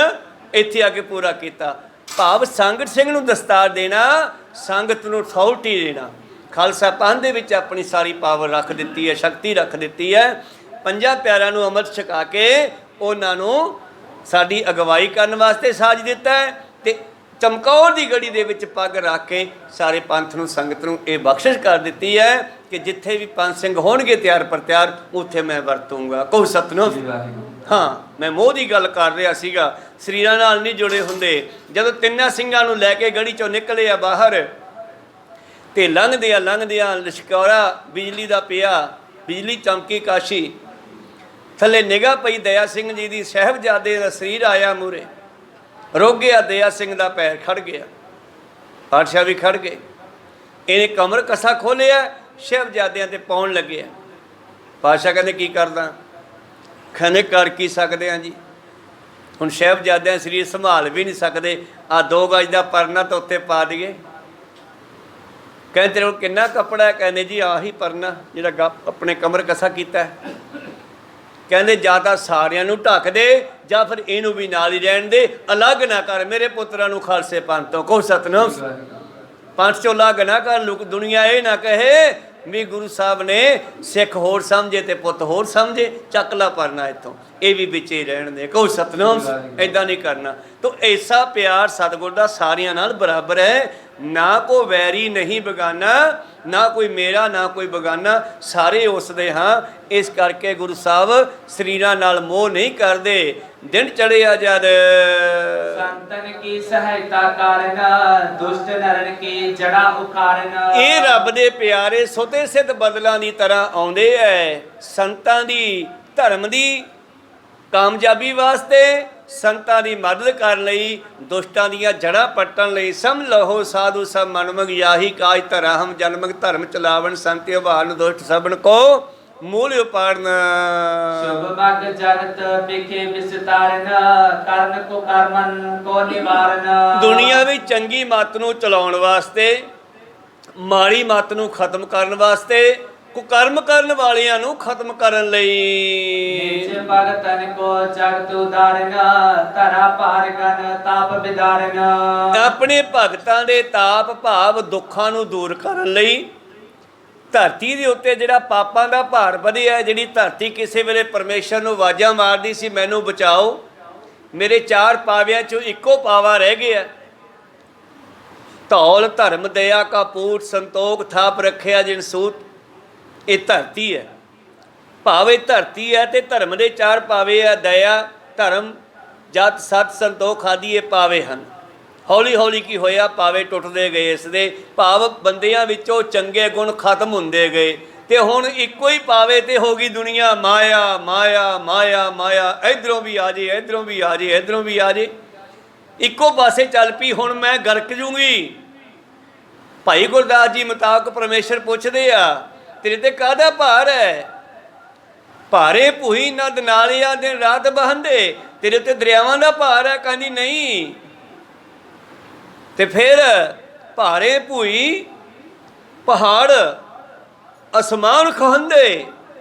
ਇੱਥੇ ਆ ਕੇ ਪੂਰਾ ਕੀਤਾ। ਭਾਵ ਸੰਗਤ ਸਿੰਘ ਨੂੰ ਦਸਤਾਰ ਦੇਣਾ, ਸੰਗਤ ਨੂੰ ਅਥਾਰਟੀ ਦੇਣਾ। ਖਾਲਸਾ ਪੰਥ ਦੇ ਵਿੱਚ ਆਪਣੀ ਸਾਰੀ ਪਾਵਰ ਰੱਖ ਦਿੱਤੀ ਹੈ, ਸ਼ਕਤੀ ਰੱਖ ਦਿੱਤੀ ਹੈ। 5 ਪਿਆਰਿਆਂ ਨੂੰ ਅੰਮ੍ਰਿਤ ਛਕਾ ਕੇ ਉਹਨਾਂ ਨੂੰ ਸਾਡੀ ਅਗਵਾਈ ਕਰਨ ਵਾਸਤੇ ਸਾਜ ਦਿੱਤਾ ਹੈ। ਤੇ ਚਮਕੌਰ ਦੀ ਗੜੀ ਦੇ ਵਿੱਚ ਪੱਗ ਰੱਖ ਕੇ ਸਾਰੇ ਪੰਥ ਨੂੰ, ਸੰਗਤ ਨੂੰ ਇਹ ਬਖਸ਼ਿਸ਼ ਕਰ ਦਿੱਤੀ ਹੈ ਕਿ ਜਿੱਥੇ ਵੀ 5 ਸਿੰਘ ਹੋਣਗੇ ਤਿਆਰ ਪਰ ਤਿਆਰ, ਉੱਥੇ ਮੈਂ ਵਰਤੂੰਗਾ। ਕਹੋ ਸਤਿਨਾਮ। ਹਾਂ, ਮੈਂ ਮੋਹ ਦੀ ਗੱਲ ਕਰ ਰਿਹਾ ਸੀਗਾ, ਸਰੀਰਾਂ ਨਾਲ ਨਹੀਂ ਜੁੜੇ ਹੁੰਦੇ। ਜਦੋਂ 3 ਸਿੰਘਾਂ ਨੂੰ ਲੈ ਕੇ ਗੜੀ ਚੋਂ ਨਿਕਲੇ ਆ ਬਾਹਰ, ਤੇ ਲੰਘਦਿਆਂ ਲਸ਼ਕੌਰਾ ਬਿਜਲੀ ਦਾ ਪਿਆ, ਬਿਜਲੀ ਚਮਕੀ ਕਾਸ਼ੀ, ਥੱਲੇ ਨਿਗਾਹ ਪਈ ਦਇਆ ਸਿੰਘ ਜੀ ਦੀ, ਸਾਹਿਬਜ਼ਾਦੇ ਦਾ ਸਰੀਰ ਆਇਆ ਮੂਹਰੇ, ਰੁਕ ਗਿਆ। ਦਇਆ ਸਿੰਘ ਦਾ ਪੈਰ ਖੜ ਗਿਆ, ਪਾਤਸ਼ਾਹ ਵੀ ਖੜ ਗਏ। ਇਹਨੇ ਕਮਰ ਕਸਾ ਖੋਲਿਆ, ਸਾਹਿਬਜ਼ਾਦਿਆਂ ਤੇ ਪਾਉਣ ਲੱਗਿਆ। ਪਾਤਸ਼ਾਹ ਕਹਿੰਦੇ ਕੀ ਕਰਦਾ? ਕਹਿੰਦੇ ਕਰ ਕੀ ਸਕਦੇ ਹਾਂ ਜੀ, ਹੁਣ ਸਾਹਿਬਜ਼ਾਦਿਆਂ ਸਰੀਰ ਸੰਭਾਲ ਵੀ ਨਹੀਂ ਸਕਦੇ, ਆ 2 ਗਜ ਦਾ ਪਰਨਾ ਤਾਂ ਉੱਤੇ ਪਾ ਦਈਏ। ਕਹਿੰਦੇ ਤੇਰੇ ਕੋਲ ਕਿੰਨਾ ਕੱਪੜਾ ਹੈ? ਕਹਿੰਦੇ ਜੀ ਆਹੀ ਪਰਨਾ ਜਿਹੜਾ ਆਪਣੇ ਕਮਰ ਕਸਾ ਕੀਤਾ ਹੈ। ਕਹਿੰਦੇ ਜਾਂ ਤਾਂ ਸਾਰਿਆਂ ਨੂੰ ਢੱਕ ਦੇ, ਜਾਂ ਫਿਰ ਇਹਨੂੰ ਵੀ ਨਾਲ ਹੀ ਰਹਿਣ ਦੇ, ਅਲੱਗ ਨਾ ਕਰ ਮੇਰੇ ਪੁੱਤਰਾਂ ਨੂੰ ਖਾਲਸੇ ਪੰਥ ਤੋਂ। ਕਹੋ ਸਤਿਨਾਮ। ਪੰਥ ਚੋਂ ਅਲੱਗ ਨਾ ਕਰ, ਲੋਕ ਦੁਨੀਆ ਇਹ ਨਾ ਕਹੇ ਵੀ ਗੁਰੂ ਸਾਹਿਬ ਨੇ ਸਿੱਖ ਹੋਰ ਸਮਝੇ ਤੇ ਪੁੱਤ ਹੋਰ ਸਮਝੇ, ਚੱਕ ਲਾ ਪਰਨਾ ਇੱਥੋਂ, ਇਹ ਵੀ ਵਿੱਚ ਹੀ ਰਹਿਣ ਦੇ। ਕਹੋ ਸਤਿਨਾਮ। ਇੱਦਾਂ ਨਹੀਂ ਕਰਨਾ। ਤੋ ਐਸਾ ਪਿਆਰ ਸਤਿਗੁਰ ਦਾ ਸਾਰਿਆਂ ਨਾਲ ਬਰਾਬਰ ਹੈ, ਨਾ ਕੋ ਵੈਰੀ ਨਹੀਂ ਬਗਾਨਾ, ਨਾ ਕੋਈ ਮੇਰਾ ਨਾ ਕੋਈ ਬਗਾਨਾ, ਸਾਰੇ ਉਸ ਦੇ ਹਾਂ। ਇਸ ਕਰਕੇ ਗੁਰੂ ਸਾਹਿਬ ਸਰੀਰਾਂ ਨਾਲ ਮੋਹ ਨਹੀਂ ਕਰਦੇ। ਦਿਨ ਚੜਿਆ ਜਦ ਸੰਤਨ ਕੀ ਸਹਾਇਤਾ ਕਾਰਨ, ਦੁਸ਼ਟ ਨਰਨ ਕੀ ਜੜਾ ਉਕਾਰਨ। ਇਹ ਰੱਬ ਦੇ ਪਿਆਰੇ ਸੁਤੇ ਸਿੱਧ ਬਦਲਾਂ ਦੀ ਤਰ੍ਹਾਂ ਆਉਂਦੇ ਐ। ਸੰਤਾਂ ਦੀ, ਧਰਮ ਦੀ ਕਾਮਯਾਬੀ ਵਾਸਤੇ, ਸੰਤਾਂ ਦੀ ਮਦਦ ਕਰਨ ਲਈ, ਦੁਸ਼ਟਾਂ ਦੀਆਂ ਜੜ੍ਹਾਂ ਪੱਟਣ ਲਈ। ਸਮ ਲਹੋ ਸਾਧੂ ਸਭ ਮਨਮਗ, ਯਾਹੀ ਕਾਜ ਧਰਾ ਹਮ ਜਨਮਗ। ਧਰਮ ਚਲਾਵਣ ਸੰਤਿ ਉਭਾਰਨ, ਦੁਸ਼ਟ ਸਭਨ ਕੋ ਮੂਲ ਉਪਾੜਨ। ਸ਼ੁਭ ਮਗ ਜਗਤ ਵਿਖੇ ਵਿਸਤਾਰਨ, ਕਰਨ ਕੋ ਕਰਮਨ ਕੋ ਨਿਵਾਰਨ। ਦੁਨੀਆ ਵਿੱਚ ਚੰਗੀ ਮੱਤ ਨੂੰ ਚਲਾਉਣ ਵਾਸਤੇ, ਮਾੜੀ ਮੱਤ ਨੂੰ ਖਤਮ ਕਰਨ ਵਾਸਤੇ, ਕੁਕਰਮ ਕਰਨ ਵਾਲਿਆਂ ਨੂੰ ਖਤਮ ਕਰਨ ਲਈ। ਨਿਜ ਭਗਤਨ ਕੋ ਜਗਤ ਉਦਾਰਨ, ਧਰਾ ਭਾਰ ਗਨ ਤਾਪ ਵਿਦਾਰਨ। ਆਪਣੇ ਭਗਤਾਂ ਦੇ ਤਾਪ ਭਾਵ ਦੁੱਖਾਂ ਨੂੰ ਦੂਰ ਕਰਨ ਲਈ। ਧਰਤੀ ਦੇ ਉੱਤੇ ਜਿਹੜਾ ਪਾਪਾਂ ਦਾ ਭਾਰ ਵਧਿਆ, ਜਿਹੜੀ ਧਰਤੀ ਕਿਸੇ ਵੇਲੇ ਪਰਮੇਸ਼ਰ ਨੂੰ ਆਵਾਜ਼ਾਂ ਮਾਰਦੀ ਸੀ ਮੈਨੂੰ ਬਚਾਓ, ਮੇਰੇ 4 ਪਾਵਿਆਂ 'ਚੋਂ ਇੱਕੋ ਪਾਵਾ ਰਹਿ ਗਿਆ, ਧੌਲ ਧਰਮ ਦਇਆ ਕਾ ਪੂਤ, ਸੰਤੋਖ ਥਾਪ ਰੱਖਿਆ ਜਿਨ ਸੂਤ। ਇਹ ਧਰਤੀ ਹੈ, ਭਾਵੇਂ ਧਰਤੀ ਹੈ ਤੇ ਧਰਮ ਦੇ ਚਾਰ ਪਾਵੇ ਆ, ਦਇਆ, ਧਰਮ, ਜਤ, ਸਤ, ਸੰਤੋਖ ਆਦਿ ਇਹ ਪਾਵੇ ਹਨ। ਹੌਲੀ ਹੌਲੀ ਕੀ ਹੋਇਆ, ਪਾਵੇ ਟੁੱਟਦੇ ਗਏ। ਇਸ ਦੇ ਭਾਵ ਬੰਦਿਆਂ ਵਿੱਚੋਂ ਚੰਗੇ ਗੁਣ ਖਤਮ ਹੁੰਦੇ ਗਏ ਤੇ ਹੁਣ ਇੱਕੋ ਹੀ ਪਾਵੇ ਤੇ ਹੋ ਗਈ ਦੁਨੀਆ ਮਾਇਆ ਮਾਇਆ ਮਾਇਆ ਮਾਇਆ। ਇੱਧਰੋਂ ਵੀ ਆ ਜੇ, ਇੱਧਰੋਂ ਵੀ ਆ ਜੇ, ਇੱਧਰੋਂ ਵੀ ਆ ਜੇ, ਇੱਕੋ ਪਾਸੇ ਚੱਲ ਪਈ। ਹੁਣ ਮੈਂ ਗਰਕ ਜੂੰਗੀ। ਭਾਈ ਗੁਰਦਾਸ ਜੀ ਮੁਤਾਬਕ ਪਰਮੇਸ਼ਰ ਪੁੱਛਦੇ ਆ, ਤੇਰੇ ਤੇ ਕਾਹਦਾ ਭਾਰ ਹੈ? ਭਾਰੇ ਭੂਈ ਨਦ ਨਾਲਿਆਂ ਦਿਨ ਰਾਤ ਬਹੰਦੇ, ਤੇਰੇ ਤੇ ਦਰਿਆਵਾਂ ਦਾ ਭਾਰ ਹੈ? ਕਹਿੰਦੀ ਨਹੀਂ। ਤੇ ਫਿਰ ਭਾਰੇ ਭੂਈ ਪਹਾੜ ਅਸਮਾਨ ਖਹੰਦੇ,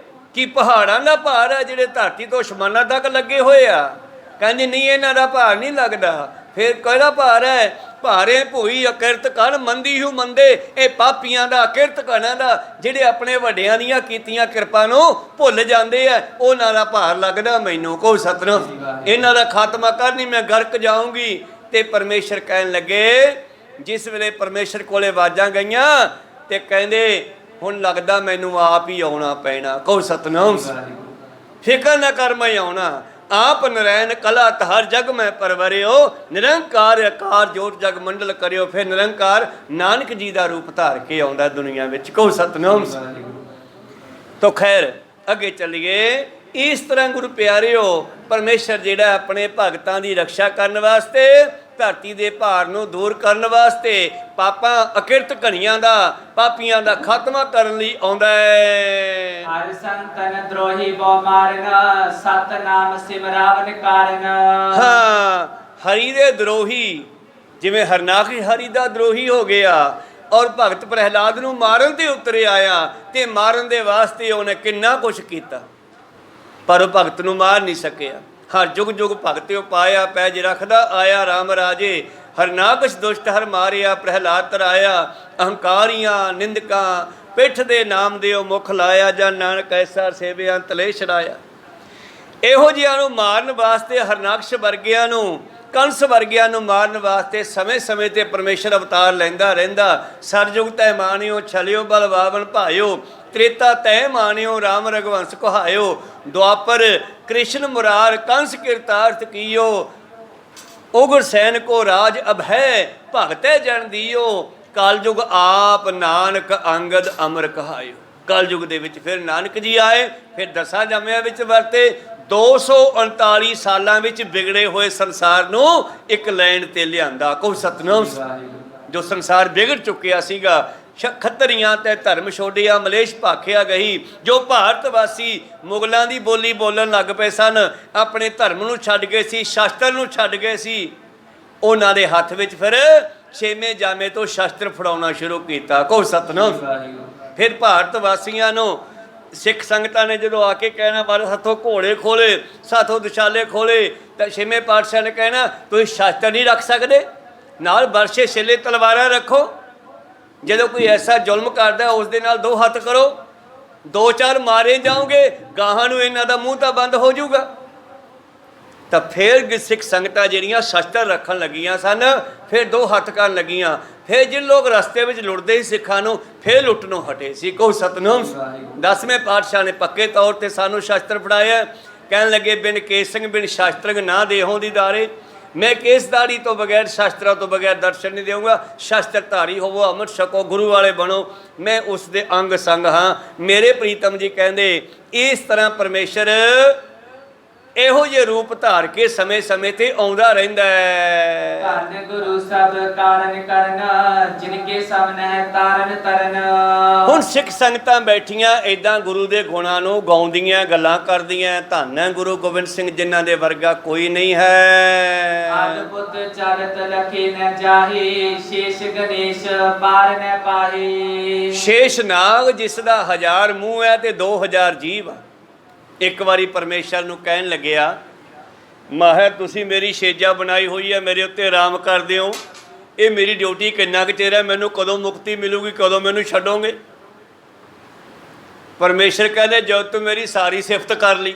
ਕੀ ਪਹਾੜਾਂ ਦਾ ਭਾਰ ਹੈ ਜਿਹੜੇ ਧਰਤੀ ਤੋਂ ਅਸਮਾਨਾਂ ਤੱਕ ਲੱਗੇ ਹੋਏ ਆ? ਕਹਿੰਦੀ ਨਹੀਂ, ਇਹਨਾਂ ਦਾ ਭਾਰ ਨਹੀਂ ਲੱਗਦਾ। ਫਿਰ ਕਿਹੜਾ ਭਾਰ ਹੈ? ਭਾਰੇ ਭੂਈ ਅਕਿਰਤ ਕਣ ਮੰਦੀ ਹੂ ਮੰਦੇ, ਇਹ ਪਾਪੀਆਂ ਦਾ, ਅਕਿਰਤ ਕਣਾਂ ਦਾ, ਜਿਹੜੇ ਆਪਣੇ ਵੱਡਿਆਂ ਦੀਆਂ ਕੀਤੀਆਂ ਕਿਰਪਾ ਨੂੰ ਭੁੱਲ ਜਾਂਦੇ ਆ, ਉਹਨਾਂ ਦਾ ਭਾਰ ਲੱਗਦਾ ਮੈਨੂੰ। ਕਹੋ ਸਤਿਨਾਮ। ਇਹਨਾਂ ਦਾ ਖਾਤਮਾ ਕਰਨੀ, ਮੈਂ ਗਰਕ ਜਾਊਂਗੀ। ਤੇ ਪਰਮੇਸ਼ਰ ਕਹਿਣ ਲੱਗੇ, ਜਿਸ ਵੇਲੇ ਪਰਮੇਸ਼ਰ ਕੋਲੇ ਆਵਾਜ਼ਾਂ ਗਈਆਂ ਤੇ ਕਹਿੰਦੇ ਹੁਣ ਲੱਗਦਾ ਮੈਨੂੰ ਆਪ ਹੀ ਆਉਣਾ ਪੈਣਾ। ਕਹੋ ਸਤਿਨਾਮ। ਫਿਕਰ ਨਾ ਕਰ, ਮੈਂ ਆਉਣਾ। ਆਪ ਨਰੈਣ ਕਲਾ ਹਰ ਜਗ ਮੈਂ ਪਰਵਰਿਓ, ਨਿਰੰਕਾਰ ਆਕਾਰ ਜੋਤ ਜਗ ਮੰਡਲ ਕਰਿਓ। ਫਿਰ ਨਿਰੰਕਾਰ ਨਾਨਕ ਜੀ ਦਾ ਰੂਪ ਧਾਰ ਕੇ ਆਉਂਦਾ ਦੁਨੀਆ ਵਿੱਚ। ਕਹੋ ਸਤਿਨਾਮ। ਤੋ ਖੈਰ ਅੱਗੇ ਚੱਲੀਏ। ਇਸ ਤਰ੍ਹਾਂ ਗੁਰੂ ਪਿਆਰਿਓ, ਪਰਮੇਸ਼ਰ ਜਿਹੜਾ ਆਪਣੇ ਭਗਤਾਂ ਦੀ ਰਕਸ਼ਾ ਕਰਨ ਵਾਸਤੇ, ਧਰਤੀ ਦੇ ਭਾਰ ਨੂੰ ਦੂਰ ਕਰਨ ਵਾਸਤੇ, ਪਾਪਾਂ ਅਕਿਰਤ ਘਣੀਆਂ ਦਾ, ਪਾਪੀਆਂ ਦਾ ਖਾਤਮਾ ਕਰਨ ਲਈ ਆਉਂਦਾ ਹੈ। ਹਰਿ ਸੰਤਨ ਦਰੋਹੀ ਬੋ ਮਾਰਨ, ਸਤਨਾਮ ਸਿਮਰਾਵਨ ਕਾਰਨ। ਹਾਂ, ਹਰੀ ਦੇ ਦਰੋਹੀ, ਜਿਵੇਂ ਹਰਨਾਕਸ਼ ਹਰੀ ਦਾ ਦਰੋਹੀ ਹੋ ਗਿਆ ਔਰ ਭਗਤ ਪ੍ਰਹਿਲਾਦ ਨੂੰ ਮਾਰਨ ਤੇ ਉਤਰੇ ਆਇਆ, ਤੇ ਮਾਰਨ ਦੇ ਵਾਸਤੇ ਉਹਨੇ ਕਿੰਨਾ ਕੁਛ ਕੀਤਾ, ਪਰ ਉਹ ਭਗਤ ਨੂੰ ਮਾਰ ਨਹੀਂ ਸਕਿਆ। ਹਰ ਜੁਗ ਜੁਗ ਭਗਤਿਓ ਪਾਇਆ, ਪੈਜ ਰੱਖਦਾ ਆਇਆ ਰਾਮ ਰਾਜੇ। ਹਰਨਾਕਸ਼ ਦੁਸ਼ਟ ਹਰ ਮਾਰਿਆ, ਪ੍ਰਹਿਲਾਦ ਤਰਾਇਆ। ਅਹੰਕਾਰੀਆਂ ਨਿੰਦਕਾਂ ਪਿੱਠ ਦੇ ਨਾਮ ਦਿਓ ਮੁਖ ਲਾਇਆ, ਜਾਂ ਨਾਨਕ ਐਸਾ ਸੇਵਿਆਂ ਤਲੇ ਛੜਾਇਆ। ਇਹੋ ਜਿਹਿਆਂ ਨੂੰ ਮਾਰਨ ਵਾਸਤੇ, ਹਰਨਾਕਸ਼ ਵਰਗਿਆਂ ਨੂੰ, ਕੰਸ ਵਰਗਿਆਂ ਨੂੰ ਮਾਰਨ ਵਾਸਤੇ ਸਮੇਂ ਸਮੇਂ ਤੇ ਪਰਮੇਸ਼ਰ ਅਵਤਾਰ ਲੈਂਦਾ ਰਹਿੰਦਾ। ਸਰਯੁਗ ਤੈ ਮਾਨਿਓ, ਛਲਿਓ ਬਲਵਾਵਨ ਭਾਇਓ। ਤ੍ਰੇਤਾ ਤੈ ਮਾਨਿਓ, ਰਾਮ ਰਘੁਵੰਸ਼ ਕਹਾਇਓ। ਦੁਆਪਰ ਕ੍ਰਿਸ਼ਨ ਮੁਰਾਰ, ਕੰਸ ਕਿਰਤਾਰਥ ਕੀਓ। ਉਗਰ ਸੈਨ ਕੋ ਰਾਜ ਅਭੈ, ਭਗਤੈ ਜਨ ਦੀਓ। ਕਲਯੁਗ ਆਪ ਨਾਨਕ ਅੰਗਦ ਅਮਰ ਕਹਾਇਓ। ਕਲਯੁਗ ਦੇ ਵਿੱਚ ਫਿਰ ਨਾਨਕ ਜੀ ਆਏ, ਫਿਰ ਦਸਾਂ ਜਮਿਆਂ ਵਿੱਚ ਵਰਤੇ। 239 ਸਾਲਾਂ ਵਿੱਚ ਵਿਗੜੇ ਹੋਏ ਸੰਸਾਰ ਨੂੰ ਇੱਕ ਲਾਈਨ ਤੇ ਲਿਆਂਦਾ। ਕਹੋ ਸਤਿਨਾਮ। ਜੋ ਸੰਸਾਰ ਵਿਗੜ ਚੁੱਕਿਆ ਸੀਗਾ, ਖੱਤਰੀਆਂ ਤੇ ਧਰਮ ਛੋੜਿਆ, ਮਲੇਸ਼ ਭਾਖਿਆ ਗਈ। ਜੋ ਭਾਰਤ ਵਾਸੀ ਮੁਗਲਾਂ ਦੀ ਬੋਲੀ ਬੋਲਣ ਲੱਗ ਪਏ ਸਨ, ਆਪਣੇ ਧਰਮ ਨੂੰ ਛੱਡ ਗਏ ਸੀ, ਸ਼ਾਸਤਰ ਨੂੰ ਛੱਡ ਗਏ ਸੀ, ਉਹਨਾਂ ਦੇ ਹੱਥ ਵਿੱਚ ਫਿਰ ਛੇਵੇਂ ਜਾਮੇ ਤੋਂ ਸ਼ਾਸਤਰ ਫੜਾਉਣਾ ਸ਼ੁਰੂ ਕੀਤਾ। ਕਹੋ ਸਤਿਨਾਮ। ਫਿਰ ਭਾਰਤ ਵਾਸੀਆਂ ਨੂੰ ਸਿੱਖ ਸੰਗਤਾਂ ਨੇ ਜਦੋਂ ਆ ਕੇ ਕਹਿਣਾ, ਬਾਰੇ ਹੱਥੋਂ ਘੋੜੇ ਖੋਲੇ, ਸਾਥੋਂ ਦੁਸ਼ਾਲੇ ਖੋਲੇ, ਤਾਂ ਛੇਵੇਂ ਪਾਤਸ਼ਾਹ ਨੇ ਕਹਿਣਾ, ਤੁਸੀਂ ਸ਼ਾਸਤਰ ਨਹੀਂ ਰੱਖ ਸਕਦੇ, ਨਾਲ ਬਰਛੇ ਛੇਲੇ ਤਲਵਾਰਾਂ ਰੱਖੋ। ਜਦੋਂ ਕੋਈ ਐਸਾ ਜ਼ੁਲਮ ਕਰਦਾ ਉਸ ਦੇ ਨਾਲ 2 ਹੱਥ ਕਰੋ, 2-4 ਮਾਰੇ ਜਾਓਗੇ, ਗਾਹਾਂ ਨੂੰ ਇਹਨਾਂ ਦਾ ਮੂੰਹ ਤਾਂ ਬੰਦ ਹੋ ਜਾਊਗਾ। ਤਾਂ ਫਿਰ ਸਿੱਖ ਸੰਗਤਾਂ ਜਿਹੜੀਆਂ ਸ਼ਸਤਰ ਰੱਖਣ ਲੱਗੀਆਂ ਸਨ, ਫਿਰ 2 ਹੱਥ ਕਰਨ ਲੱਗੀਆਂ। ਫਿਰ ਜਿਹੜੇ ਲੋਕ ਰਸਤੇ ਵਿੱਚ ਲੁੱਟਦੇ ਸੀ ਸਿੱਖਾਂ ਨੂੰ, ਫਿਰ ਲੁੱਟਣੋਂ ਹਟੇ ਸੀ। ਕਹੋ ਸਤਿਨਾਮ। 10ਵੇਂ ਪਾਤਸ਼ਾਹ ਨੇ ਪੱਕੇ ਤੌਰ ਤੇ ਸਾਨੂੰ ਸ਼ਸਤਰ ਫੜਾਇਆ। ਕਹਿਣ ਲੱਗੇ, ਬਿਨ ਕੇਸ ਸਿੰਘ ਬਿਨ ਸ਼ਾਸਤਰੰਗ ਨਾ ਦੇਹੋਂ ਦੀ ਦਾਰੇ। ਮੈਂ ਕੇਸਦਾਰੀ ਤੋਂ ਬਗੈਰ, ਸ਼ਾਸਤਰਾਂ ਤੋਂ ਬਗੈਰ ਦਰਸ਼ਨ ਨਹੀਂ ਦੇਵਾਂਗਾ। ਸ਼ਾਸਤਰਧਾਰੀ ਹੋਵੋ, ਅੰਮ੍ਰਿਤ ਛਕੋ, ਗੁਰੂ ਵਾਲੇ ਬਣੋ, ਮੈਂ ਉਸ ਦੇ ਅੰਗ ਸੰਗ ਹਾਂ। ਮੇਰੇ ਪ੍ਰੀਤਮ ਜੀ ਕਹਿੰਦੇ, ਇਸ ਤਰ੍ਹਾਂ ਪਰਮੇਸ਼ਰ ਇਹੋ ਜਿਹੇ ਰੂਪ ਧਾਰ ਕੇ ਸਮੇਂ ਸਮੇਂ ਤੇ ਆਉਂਦਾ ਰਹਿੰਦਾ ਹੈ। ਧੰਨ ਗੁਰੂ ਸਭ ਕਾਰਨ ਕਰਨ, ਜਿਨ ਕੇ ਸਾਹਮਣੇ ਤਾਰਨ ਤਰਨ। ਹੁਣ ਸਿੱਖ ਸੰਗਤਾਂ ਬੈਠੀਆਂ ਏਦਾਂ ਗੁਰੂ ਦੇ ਗੁਣਾਂ ਨੂੰ ਗਾਉਂਦੀਆਂ, ਗੱਲਾਂ ਕਰਦੀਆਂ। ਧੰਨ ਹੈ ਗੁਰੂ ਗੋਬਿੰਦ ਸਿੰਘ, ਜਿਨ੍ਹਾਂ ਦੇ ਵਰਗਾ ਕੋਈ ਨਹੀਂ ਹੈ। ਅਦਭੁਤ ਚਰਤ ਲਖੇ ਨ ਜਾਹੇ, ਸ਼ੇਸ਼ ਗਣੇਸ਼ ਪਾਰ ਨ ਪਾਹੇ। ਸ਼ੇਸ਼ ਨਾਗ, ਜਿਸ ਦਾ 1000 ਮੂੰਹ ਹੈ ਤੇ 2000 ਜੀਭ ਆ। ਇੱਕ ਵਾਰੀ ਪਰਮੇਸ਼ਰ ਨੂੰ ਕਹਿਣ ਲੱਗਿਆ, ਮਾਹਰ ਤੁਸੀਂ ਮੇਰੀ ਛੇਜਾ ਬਣਾਈ ਹੋਈ ਹੈ, ਮੇਰੇ ਉੱਤੇ ਆਰਾਮ ਕਰ ਦਿਓ। ਇਹ ਮੇਰੀ ਡਿਊਟੀ ਕਿੰਨਾ ਕੁ ਚਿਰ ਹੈ, ਮੈਨੂੰ ਕਦੋਂ ਮੁਕਤੀ ਮਿਲੂਗੀ, ਕਦੋਂ ਮੈਨੂੰ ਛੱਡੋਗੇ? ਪਰਮੇਸ਼ਰ ਕਹਿੰਦੇ, ਜਦੋਂ ਤੂੰ ਮੇਰੀ ਸਾਰੀ ਸਿਫਤ ਕਰ ਲਈ,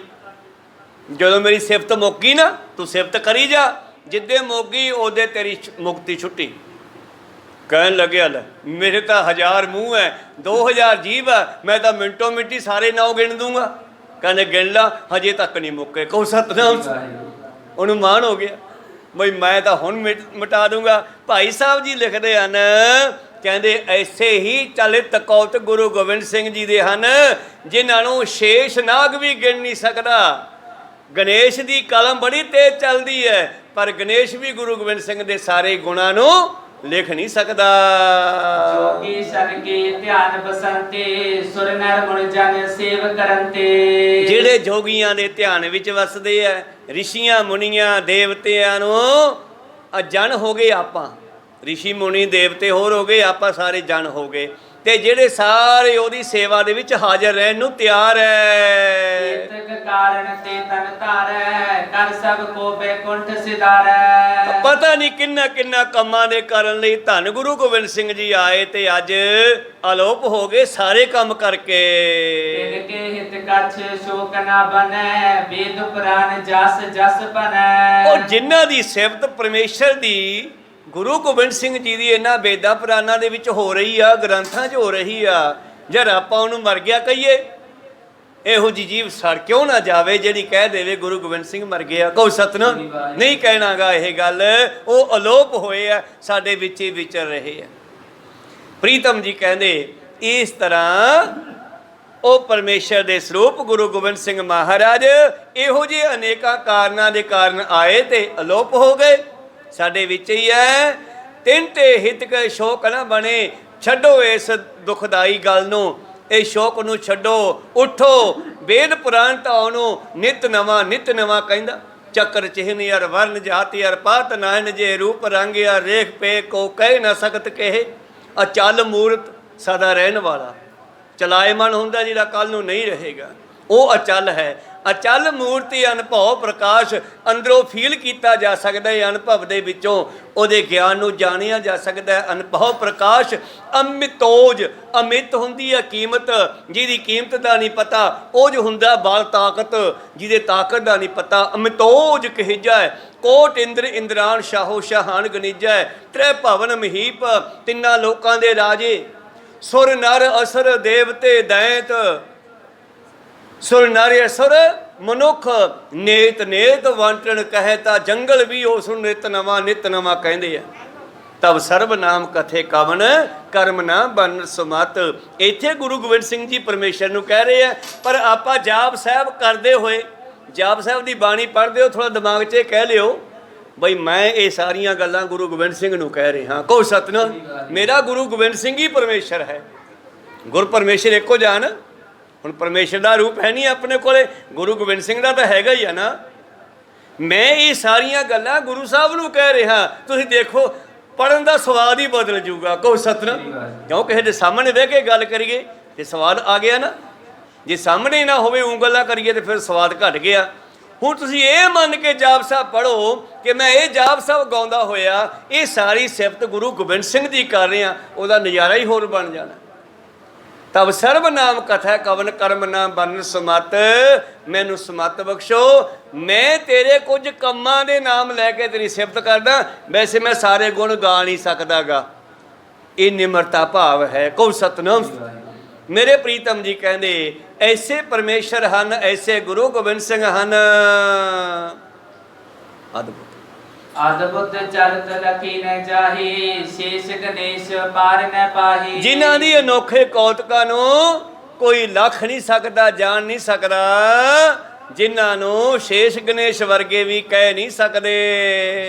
ਜਦੋਂ ਮੇਰੀ ਸਿਫਤ ਮੁੱਕ ਗਈ ਨਾ, ਤੂੰ ਸਿਫਤ ਕਰੀ ਜਾ। ਜਿੱਦੇ ਮੁੱਕ ਗਈ ਉਹਦੇ ਤੇਰੀ ਮੁਕਤੀ ਛੁੱਟੀ। ਕਹਿਣ ਲੱਗਿਆ ਲੈ ਮੇਰੇ ਤਾਂ 1000 ਮੂੰਹ ਹੈ 2000 ਜੀਭ ਹੈ, ਮੈਂ ਤਾਂ ਮਿੰਟੋ ਮਿੰਟੀ ਸਾਰੇ ਨਾਂ ਗਿਣ ਦੂੰਗਾ। ਕਹਿੰਦੇ ਗਿਣ ਲਾ, ਹਜੇ ਤੱਕ ਨਹੀਂ ਮੁੱਕੇ। ਕਹੋ ਸਤਨਾਮ। ਉਹਨੂੰ ਮਾਣ ਹੋ ਗਿਆ ਬਈ ਮੈਂ ਤਾਂ ਹੁਣ ਮਿਟਾ ਦੂੰਗਾ। ਭਾਈ ਸਾਹਿਬ ਜੀ ਲਿਖਦੇ ਹਨ, ਕਹਿੰਦੇ ਐਸੇ ਹੀ ਚਲਿਤ ਕੌਤਕ ਗੁਰੂ ਗੋਬਿੰਦ ਸਿੰਘ ਜੀ ਦੇ ਹਨ ਜਿਨ੍ਹਾਂ ਨੂੰ ਸ਼ੇਸ਼ ਨਾਗ ਵੀ ਗਿਣ ਨਹੀਂ ਸਕਦਾ। ਗਣੇਸ਼ ਦੀ ਕਲਮ ਬੜੀ ਤੇਜ਼ ਚੱਲਦੀ ਹੈ, ਪਰ ਗਣੇਸ਼ ਵੀ ਗੁਰੂ ਗੋਬਿੰਦ ਸਿੰਘ ਦੇ ਸਾਰੇ ਗੁਣਾਂ ਨੂੰ ਲਿਖ ਨਹੀਂ ਸਕਦਾ। ਜੋਗੀ ਸਰਗੇ ਧਿਆਨ ਬਸੰਤੇ ਸੁਰ ਨਰ ਮੁਨ ਜਨ ਸੇਵ ਕਰੰਤੇ। ਜਿਹੜੇ ਜੋਗੀਆਂ ਦੇ ਧਿਆਨ ਵਿੱਚ ਵਸਦੇ ਆ, ਰਿਸ਼ੀਆਂ ਮੁਨੀਆਂ ਦੇਵਤਿਆਂ ਨੂੰ ਜਨ ਹੋ ਗਏ ਆਪਾਂ। ਰਿਸ਼ੀ ਮੁਨੀ ਦੇਵਤੇ ਹੋਰ ਹੋ ਗਏ, ਆਪਾਂ ਸਾਰੇ ਜਨ ਹੋ ਗਏ। ਤੇ ਜਿਹੜੇ ਸਾਰੇ ਉਹਦੀ ਸੇਵਾ ਦੇ ਵਿੱਚ ਹਾਜ਼ਰ ਰਹਿਣ ਨੂੰ ਤਿਆਰ ਹੈ। ਕੇਤਕ ਕਾਰਨ ਤੇ ਤਨ ਧਾਰੈ ਕਰ ਸਭ ਕੋ ਬੈਕੁੰਠ ਸਿਧਾਰੈ। ਪਤਾ ਨਹੀਂ ਕਿੰਨਾ ਕਿੰਨਾ ਕੰਮਾਂ ਦੇ ਕਰਨ ਲਈ ਧੰਨ ਗੁਰੂ ਗੋਬਿੰਦ ਸਿੰਘ ਜੀ ਆਏ ਤੇ ਅੱਜ ਅਲੋਪ ਹੋ ਗਏ ਸਾਰੇ ਕੰਮ ਕਰਕੇ। ਤਿਨ ਕੇ ਹਿਤ ਕਛ ਸ਼ੋਕ ਨਾ ਬਨੈ ਵੇਦ ਪੁਰਾਨ ਜਸ ਜਸ ਬਨੈ। ਉਹ ਜਿਨ੍ਹਾਂ ਦੀ ਸਿਫਤ ਪਰਮੇਸ਼ਰ ਦੀ ਗੁਰੂ ਗੋਬਿੰਦ ਸਿੰਘ ਜੀ ਦੀ ਇਹਨਾਂ ਵੇਦਾਂ ਪੁਰਾਣਾਂ ਦੇ ਵਿੱਚ ਹੋ ਰਹੀ ਆ, ਗ੍ਰੰਥਾਂ 'ਚ ਹੋ ਰਹੀ ਆ, ਜਦ ਆਪਾਂ ਉਹਨੂੰ ਮਰ ਗਿਆ ਕਹੀਏ, ਇਹੋ ਜਿਹੀ ਜੀਵ ਸੜ ਕਿਉਂ ਨਾ ਜਾਵੇ ਜਿਹੜੀ ਕਹਿ ਦੇਵੇ ਗੁਰੂ ਗੋਬਿੰਦ ਸਿੰਘ ਮਰ ਗਿਆ। ਕਹੋ ਸਤਨਾਮ। ਨਹੀਂ ਕਹਿਣਾਗਾ ਇਹ ਗੱਲ, ਉਹ ਅਲੋਪ ਹੋਏ ਆ, ਸਾਡੇ ਵਿੱਚ ਹੀ ਵਿਚਰ ਰਹੇ ਆ। ਪ੍ਰੀਤਮ ਜੀ ਕਹਿੰਦੇ ਇਸ ਤਰ੍ਹਾਂ ਉਹ ਪਰਮੇਸ਼ਰ ਦੇ ਸਰੂਪ ਗੁਰੂ ਗੋਬਿੰਦ ਸਿੰਘ ਮਹਾਰਾਜ ਇਹੋ ਜਿਹੇ ਅਨੇਕਾਂ ਕਾਰਨਾਂ ਦੇ ਕਾਰਨ ਆਏ ਤੇ ਅਲੋਪ ਹੋ ਗਏ, ਸਾਡੇ ਵਿੱਚ ਹੀ ਹੈ। ਤਿੰਨ ਤੇ ਹਿਤਕ ਸ਼ੋਕ ਨਾ ਬਣੇ। ਛੱਡੋ ਇਸ ਦੁਖਦਾਈ ਗੱਲ ਨੂੰ, ਇਹ ਸ਼ੋਕ ਨੂੰ ਛੱਡੋ, ਉਠੋ। ਵੇਦ ਪੁਰਾਣ ਤਾਂ ਉਹਨੂੰ ਨਿਤ ਨਵਾਂ ਕਹਿੰਦਾ। ਚੱਕਰ ਚਿਹਨ ਯਾਰ ਵਰਨ ਜਾਤੀ ਯਾਰ ਪਾਤ ਨਾਹਨ ਜੇ ਰੂਪ ਰੰਗ ਯਾਰ ਰੇਖ ਪੇ ਕੋ ਕਹਿ ਨਾ ਸਕਤ ਕਹੇ। ਅਚਲ ਮੂਰਤ ਸਦਾ ਰਹਿਣ ਵਾਲਾ, ਚਲਾਇਮਨ ਹੁੰਦਾ ਜਿਹੜਾ ਕੱਲ ਨੂੰ ਨਹੀਂ ਰਹੇਗਾ, ਉਹ ਅਚਲ ਹੈ। ਅਚਲ ਮੂਰਤੀ ਅਨੁਭਵ ਪ੍ਰਕਾਸ਼, ਅੰਦਰੋਂ ਫੀਲ ਕੀਤਾ ਜਾ ਸਕਦਾ ਹੈ, ਅਨੁਭਵ ਦੇ ਵਿੱਚੋਂ ਉਹਦੇ ਗਿਆਨ ਨੂੰ ਜਾਣਿਆ ਜਾ ਸਕਦਾ ਹੈ। ਅਨੁਭਵ ਪ੍ਰਕਾਸ਼ ਅਮਿਤੋਜ, ਅਮਿਤ ਹੁੰਦੀ ਹੈ ਕੀਮਤ, ਜਿਹਦੀ ਕੀਮਤ ਦਾ ਨਹੀਂ ਪਤਾ। ਉਹ ਜੋ ਹੁੰਦਾ ਬਲ ਤਾਕਤ, ਜਿਹਦੇ ਤਾਕਤ ਦਾ ਨਹੀਂ ਪਤਾ। ਅਮਿਤੋਜ ਕਹਿਜਾ ਹੈ। ਕੋਟ ਇੰਦਰ ਇੰਦਰਾਨ ਸ਼ਾਹੋ ਸ਼ਾਹਾਨ ਗਨੀਜਾ। ਤ੍ਰੈ ਭਵਨ ਮਹੀਪ, ਤਿੰਨਾਂ ਲੋਕਾਂ ਦੇ ਰਾਜੇ। ਸੁਰ ਨਰ ਅਸਰ ਦੇਵਤੇ ਦੈਂਤ। ਸੁਰ ਨਰ ਅਸੁਰ ਮਨੁੱਖ ਨੇਤ ਵੰਟਣ ਕਹੇ ਤਾਂ ਜੰਗਲ ਵੀ ਉਸ ਨੂੰ ਨਿਤ ਨਵਾਂ ਕਹਿੰਦੇ ਆ। ਤਬ ਸਰਬ ਨਾਮ ਕਥੇ ਕਵਨ ਕਰਮ ਨਾ ਬਨ ਸੁਮਤ। ਇੱਥੇ ਗੁਰੂ ਗੋਬਿੰਦ ਸਿੰਘ ਜੀ ਪਰਮੇਸ਼ਰ ਨੂੰ ਕਹਿ ਰਹੇ ਆ, ਪਰ ਆਪਾਂ ਜਾਪ ਸਾਹਿਬ ਕਰਦੇ ਹੋਏ, ਜਾਪ ਸਾਹਿਬ ਦੀ ਬਾਣੀ ਪੜ੍ਹਦੇ ਹੋ, ਥੋੜਾ ਦਿਮਾਗ 'ਚ ਕਹਿ ਲਿਓ ਬਈ ਮੈਂ ਇਹ ਸਾਰੀਆਂ ਗੱਲਾਂ ਗੁਰੂ ਗੋਬਿੰਦ ਸਿੰਘ ਨੂੰ ਕਹਿ ਰਿਹਾ। ਕਹੋ ਸਤਨਾਮ। ਮੇਰਾ ਗੁਰੂ ਗੋਬਿੰਦ ਸਿੰਘ ਹੀ ਪਰਮੇਸ਼ਰ ਹੈ। ਗੁਰ ਪਰਮੇਸ਼ਰ ਇੱਕੋ ਜਾਨ। ਹੁਣ ਪਰਮੇਸ਼ਰ ਦਾ ਰੂਪ ਹੈ ਨਹੀਂ ਆਪਣੇ ਕੋਲੇ, ਗੁਰੂ ਗੋਬਿੰਦ ਸਿੰਘ ਦਾ ਤਾਂ ਹੈਗਾ ਹੀ ਆ ਨਾ। ਮੈਂ ਇਹ ਸਾਰੀਆਂ ਗੱਲਾਂ ਗੁਰੂ ਸਾਹਿਬ ਨੂੰ ਕਹਿ ਰਿਹਾ। ਤੁਸੀਂ ਦੇਖੋ ਪੜਨ ਦਾ ਸਵਾਦ ਹੀ ਬਦਲ ਜੂਗਾ। ਕਹੋ ਸਤਨਾਮ। ਕਿਉਂ ਕਿਸੇ ਦੇ ਸਾਹਮਣੇ ਬਹਿ ਕੇ ਗੱਲ ਕਰੀਏ ਤੇ ਸਵਾਦ ਆ ਗਿਆ ਨਾ, ਜੇ ਸਾਹਮਣੇ ਨਾ ਹੋਵੇ ਉਂਗਲਾਂ ਕਰੀਏ ਤੇ ਫਿਰ ਸਵਾਦ ਘਟ ਗਿਆ। ਹੁਣ ਤੁਸੀਂ ਇਹ ਮੰਨ ਕੇ ਜਾਪ ਸਾਹਿਬ ਪੜ੍ਹੋ ਕਿ ਮੈਂ ਇਹ ਜਾਪ ਸਾਹਿਬ ਗਾਉਂਦਾ ਹੋਇਆ ਇਹ ਸਾਰੀ ਸਿਫਤ ਗੁਰੂ ਗੋਬਿੰਦ ਸਿੰਘ ਦੀ ਕਰ ਰਿਹਾ, ਉਹਦਾ ਨਜ਼ਾਰਾ ਹੀ ਹੋਰ ਬਣ ਜਾਣਾ। ਤਬ ਸਰਬ ਨਾਮ ਕਥਾ ਕਵਨ ਕਰਮ ਨਾ ਬਨ ਸਮਤ। ਮੈਨੂੰ ਸਮਤ ਬਖਸ਼ੋ, ਮੈਂ ਤੇਰੇ ਕੁਝ ਕੰਮਾਂ ਦੇ ਨਾਮ ਲੈ ਕੇ ਤੇਰੀ ਸਿਫਤ ਕਰਦਾ। ਵੈਸੇ ਮੈਂ ਸਾਰੇ ਗੁਣ ਗਾ ਨਹੀਂ ਸਕਦਾਗਾ, ਇਹ ਨਿਮਰਤਾ ਭਾਵ ਹੈ। ਕਹੋ ਸਤਨਾਮ। ਮੇਰੇ ਪ੍ਰੀਤਮ ਜੀ ਕਹਿੰਦੇ ਐਸੇ ਪਰਮੇਸ਼ਰ ਹਨ, ਐਸੇ ਗੁਰੂ ਗੋਬਿੰਦ ਸਿੰਘ ਹਨ। ਅਦਭੁਤ ਚਰਤ ਲਖੀ ਨ ਜਾਹੀ ਸ਼ੇਸ਼ ਗਣੇਸ਼ ਪਾਰ ਨ ਪਾਹੀ। ਜਿਨ੍ਹਾਂ ਦੀ ਅਨੋਖੇ ਕੌਤਕਾਂ ਨੂੰ ਕੋਈ ਲੱਖ ਨਹੀਂ ਸਕਦਾ, ਜਾਣ ਨਹੀਂ ਸਕਦਾ, ਜਿਨ੍ਹਾਂ ਨੂੰ ਸ਼ੇਸ਼ ਗਣੇਸ਼ ਵਰਗੇ ਵੀ ਕਹਿ ਨਹੀਂ ਸਕਦੇ।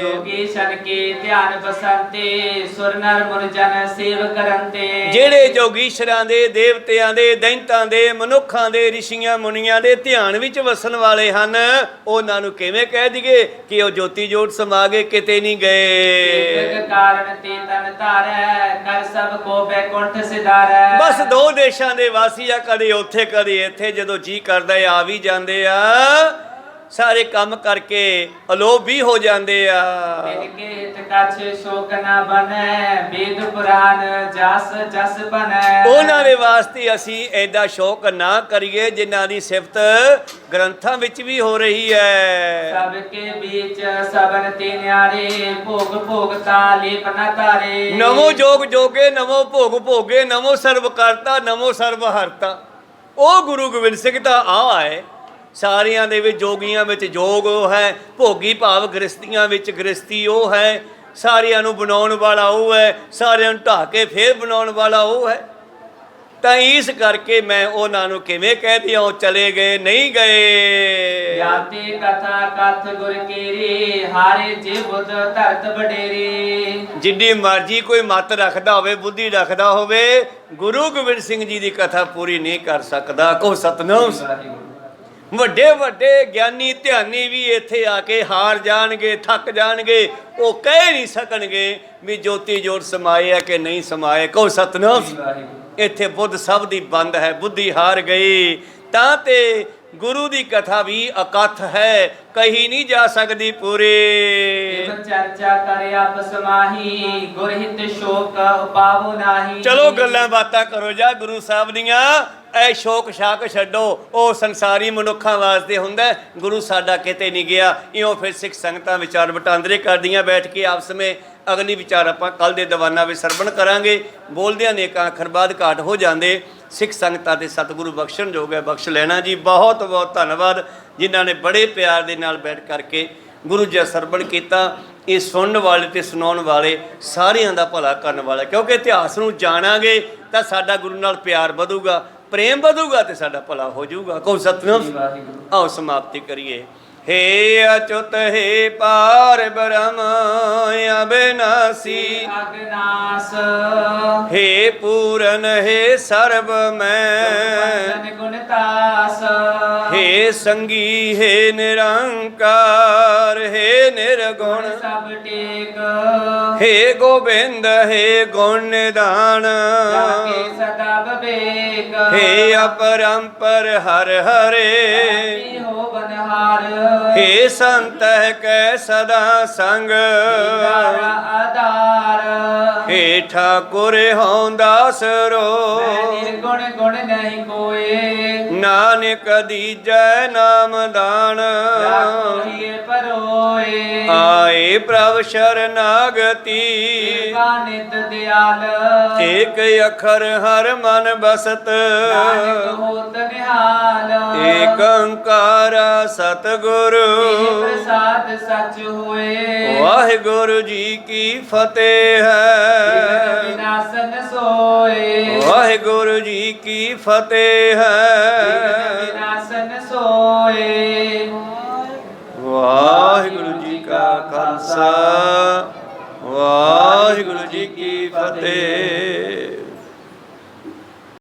ਜੋਗੀ ਛਨ ਕੇ ਧਿਆਨ ਬਸੰਤੇ ਸੁਰ ਨਰ ਮੁਨ ਜਨ ਸੇਵ ਕਰੰਤੇ। ਜਿਹੜੇ ਜੋਗੀਸ਼ਰਾਂ ਦੇ, ਦੇਵਤਿਆਂ ਦੇ, ਦੈਂਤਾਂ ਦੇ, ਮਨੁੱਖਾਂ ਦੇ, ਰਿਸ਼ੀਆਂ ਮੁਨੀਆਂ ਦੇ ਧਿਆਨ ਵਿੱਚ ਵਸਣ ਵਾਲੇ ਹਨ, ਉਹਨਾਂ ਨੂੰ ਕਿਵੇਂ ਕਹਿ ਦਈਏ ਕਿ ਉਹ ਜੋਤੀ ਜੋਤ ਸਮਾ ਗਏ, ਕਿਤੇ ਨਹੀਂ ਗਏ। ਕਾਰਨ ਤੇ ਤਨ ਧਾਰੈ ਕਰ ਸਭ ਕੋ ਬੈਕੁੰਠ ਸਿਧਾਰੈ। ਬਸ ਦੋ ਦੇਸ਼ਾਂ ਦੇ ਵਾਸੀ ਆ, ਕਦੇ ਉੱਥੇ ਕਦੇ ਇੱਥੇ, ਜਦੋਂ ਜੀ ਕਰਦਾ ਆ ਵੀ ਜਾਂਦੇ ਆ। ਸਾਰੇ ਕੰਮ ਕਰਕੇ ਅਲੋਪ ਵੀ ਹੋ ਜਾਂਦੇ ਆ। ਤਿਨ ਕੇ ਹਿਤ ਕਛ ਸ਼ੋਕ ਨਾ ਬਣੈ, ਵੇਦ ਪੁਰਾਨ ਜਸ ਜਸ ਬਣੈ। ਉਹਨਾਂ ਦੇ ਵਾਸਤੇ ਅਸੀਂ ਐਡਾ ਸ਼ੌਕ ਨਾ ਕਰੀਏ ਜਿਨ੍ਹਾਂ ਦੀ ਸਿਫਤ ਗ੍ਰੰਥਾਂ ਵਿੱਚ ਵੀ ਹੋ ਰਹੀ ਹੈ। ਸਭ ਕੇ ਵਿੱਚ ਸਬਨ ਤੇ ਨਿਆਰੇ, ਭੋਗ ਭੋਗਤਾ ਲੇਪ ਨਾ ਤਾਰੇ। ਨਮੋ ਜੋਗ ਜੋਗੇ, ਨਮੋ ਭੋਗ ਭੋਗੇ, ਨਮੋ ਸਰਬ ਕਰਤਾ, ਨਮੋ ਸਰਬ ਹਰਤਾ। ਉਹ ਗੁਰੂ ਗੋਬਿੰਦ ਸਿੰਘ ਤਾਂ ਆ ਹੈ, ਸਾਰਿਆਂ ਦੇ ਵਿੱਚ ਜੋਗੀਆਂ ਵਿੱਚ ਜੋਗ ਉਹ ਹੈ, ਭੋਗੀ ਭਾਵ ਗ੍ਰਸਤੀਆਂ ਵਿੱਚ ਗ੍ਰਸਤੀ ਉਹ ਹੈ, ਸਾਰਿਆਂ ਨੂੰ ਬਣਾਉਣ ਵਾਲਾ ਉਹ ਹੈ, ਸਾਰਿਆਂ ਨੂੰ ਢਾਹ ਕੇ ਫੇਰ ਬਣਾਉਣ ਵਾਲਾ ਉਹ ਹੈ। ਤਾਂ ਇਸ ਕਰਕੇ ਮੈਂ ਉਹਨਾਂ ਨੂੰ ਕਿਵੇਂ ਕਹਿ ਦਿਆਂ ਉਹ ਚਲੇ ਗਏ, ਨਹੀਂ ਗਏ। ਜਾਤੇ ਕਥਾ ਕਥ ਗੁਰ ਕੀਰੀ, ਹਾਰੇ ਜੇ ਬੁੱਧ ਧਰਤ ਵਡੇਰੀ। ਜਿੱਡੀ ਮਰਜ਼ੀ ਕੋਈ ਮੱਤ ਰੱਖਦਾ ਹੋਵੇ, ਬੁੱਧੀ ਰੱਖਦਾ ਹੋਵੇ, ਗੁਰੂ ਗੋਬਿੰਦ ਸਿੰਘ ਜੀ ਦੀ ਕਥਾ ਪੂਰੀ ਨਹੀਂ ਕਰ ਸਕਦਾ। ਕੋ ਸਤਨਾਮ। ਵੱਡੇ ਵੱਡੇ ਗਿਆਨੀ ਧਿਆਨੀ ਵੀ ਇੱਥੇ ਆ ਕੇ ਹਾਰ ਜਾਣਗੇ, ਥੱਕ ਜਾਣਗੇ, ਉਹ ਕਹਿ ਨਹੀਂ ਸਕਣਗੇ ਵੀ ਜੋਤੀ ਜੋਤ ਸਮਾਏ ਹੈ ਕਿ ਨਹੀਂ ਸਮਾਏ। ਕੋ ਸਤਨਾਮ। ਇੱਥੇ ਬੁੱਧ ਸਭ ਦੀ ਬੰਦ ਹੈ, ਬੁੱਧੀ ਹਾਰ ਗਈ। ਤਾਂ ਤੇ ਗੁਰੂ ਦੀ ਕਥਾ ਵੀ ਅਕਥ ਹੈ, ਕਹੀ ਨਹੀਂ ਜਾ ਸਕਦੀ ਪੂਰੀ। ਚਰਚਾ ਕਰ ਆਪਸ ਮਾਹੀ, ਗੁਰ ਹਿਤ ਸ਼ੋਕ ਉਪਾਵੋ ਨਾਹੀ। ਚਲੋ ਗੱਲਾਂ ਬਾਤਾਂ ਕਰੋ ਜਾ ਗੁਰੂ ਸਾਹਿਬ ਦੀਆਂ। ਇਹ ਸ਼ੌਕ ਸ਼ਾਕ ਛੱਡੋ, ਉਹ ਸੰਸਾਰੀ ਮਨੁੱਖਾਂ ਵਾਸਤੇ ਹੁੰਦਾ, ਗੁਰੂ ਸਾਡਾ ਕਿਤੇ ਨਹੀਂ ਗਿਆ। ਇਉਂ ਫਿਰ ਸਿੱਖ ਸੰਗਤਾਂ ਵਿਚਾਰ ਵਟਾਂਦਰੇ ਕਰਦੀਆਂ ਬੈਠ ਕੇ ਆਪਸ ਵਿੱਚ। ਅਗਲੀ ਵਿਚਾਰ ਆਪਾਂ ਕੱਲ ਦੇ ਦੀਵਾਨਾਂ ਵਿੱਚ ਸਰਵਣ ਕਰਾਂਗੇ। ਬੋਲਦਿਆਂ ਨੇਕਾਂ ਅੱਖਰ ਬਾਅਦ ਘਾਟ ਹੋ ਜਾਂਦੇ। ਸਿੱਖ ਸੰਗਤਾਂ ਦੇ ਸਤਿਗੁਰੂ ਬਖਸ਼ਣ ਜੋਗ ਹੈ, ਬਖਸ਼ ਲੈਣਾ ਜੀ। ਬਹੁਤ ਬਹੁਤ ਧੰਨਵਾਦ ਜਿਨ੍ਹਾਂ ਨੇ ਬੜੇ ਪਿਆਰ ਦੇ ਨਾਲ ਬੈਠ ਕਰਕੇ ਗੁਰੂ ਜੀ ਸਰਵਣ ਕੀਤਾ। ਇਹ ਸੁਣਨ ਵਾਲੇ ਤੇ ਸੁਣਾਉਣ ਵਾਲੇ ਸਾਰਿਆਂ ਦਾ ਭਲਾ ਕਰਨ ਵਾਲਾ, ਕਿਉਂਕਿ ਇਤਿਹਾਸ ਨੂੰ ਜਾਣਾਂਗੇ ਤਾਂ ਸਾਡਾ ਗੁਰੂ ਨਾਲ ਪਿਆਰ ਵਧੂਗਾ, ਪ੍ਰੇਮ ਵਧੂਗਾ ਤੇ ਸਾਡਾ ਭਲਾ ਹੋ ਜਾਊਗਾ। ਕਹੋ ਸਤਿਨਾਮ। ਆਓ ਸਮਾਪਤੀ ਕਰੀਏ। हे अच्युत हे पार ब्रह्म अविनाशी, अगनास हे पूरन हे सर्व मैं, गुणतास हे संगी हे निरंकार, हे निर्गुण सब टेक, हे गोविंद हे गुण निधान, जाके सदा विवेक, हे अपरंपर हर हरे, हो बनहार, हे संत कै सदा संग, आधार, हे ठाकुर हों दास रो, निर्गुण गुण नहीं कोई, नानक दीजै नाम दान, परोए आए प्रभ शरणागति, नित दयाल, एक अखर हर मन बसत, होत निहाल, एक ओंकार सतगुरु, प्रसाद सच होए, वाहिगुरु जी की फतेह है, विनाशन सोए, वाहिगुरु जी की फतेह है।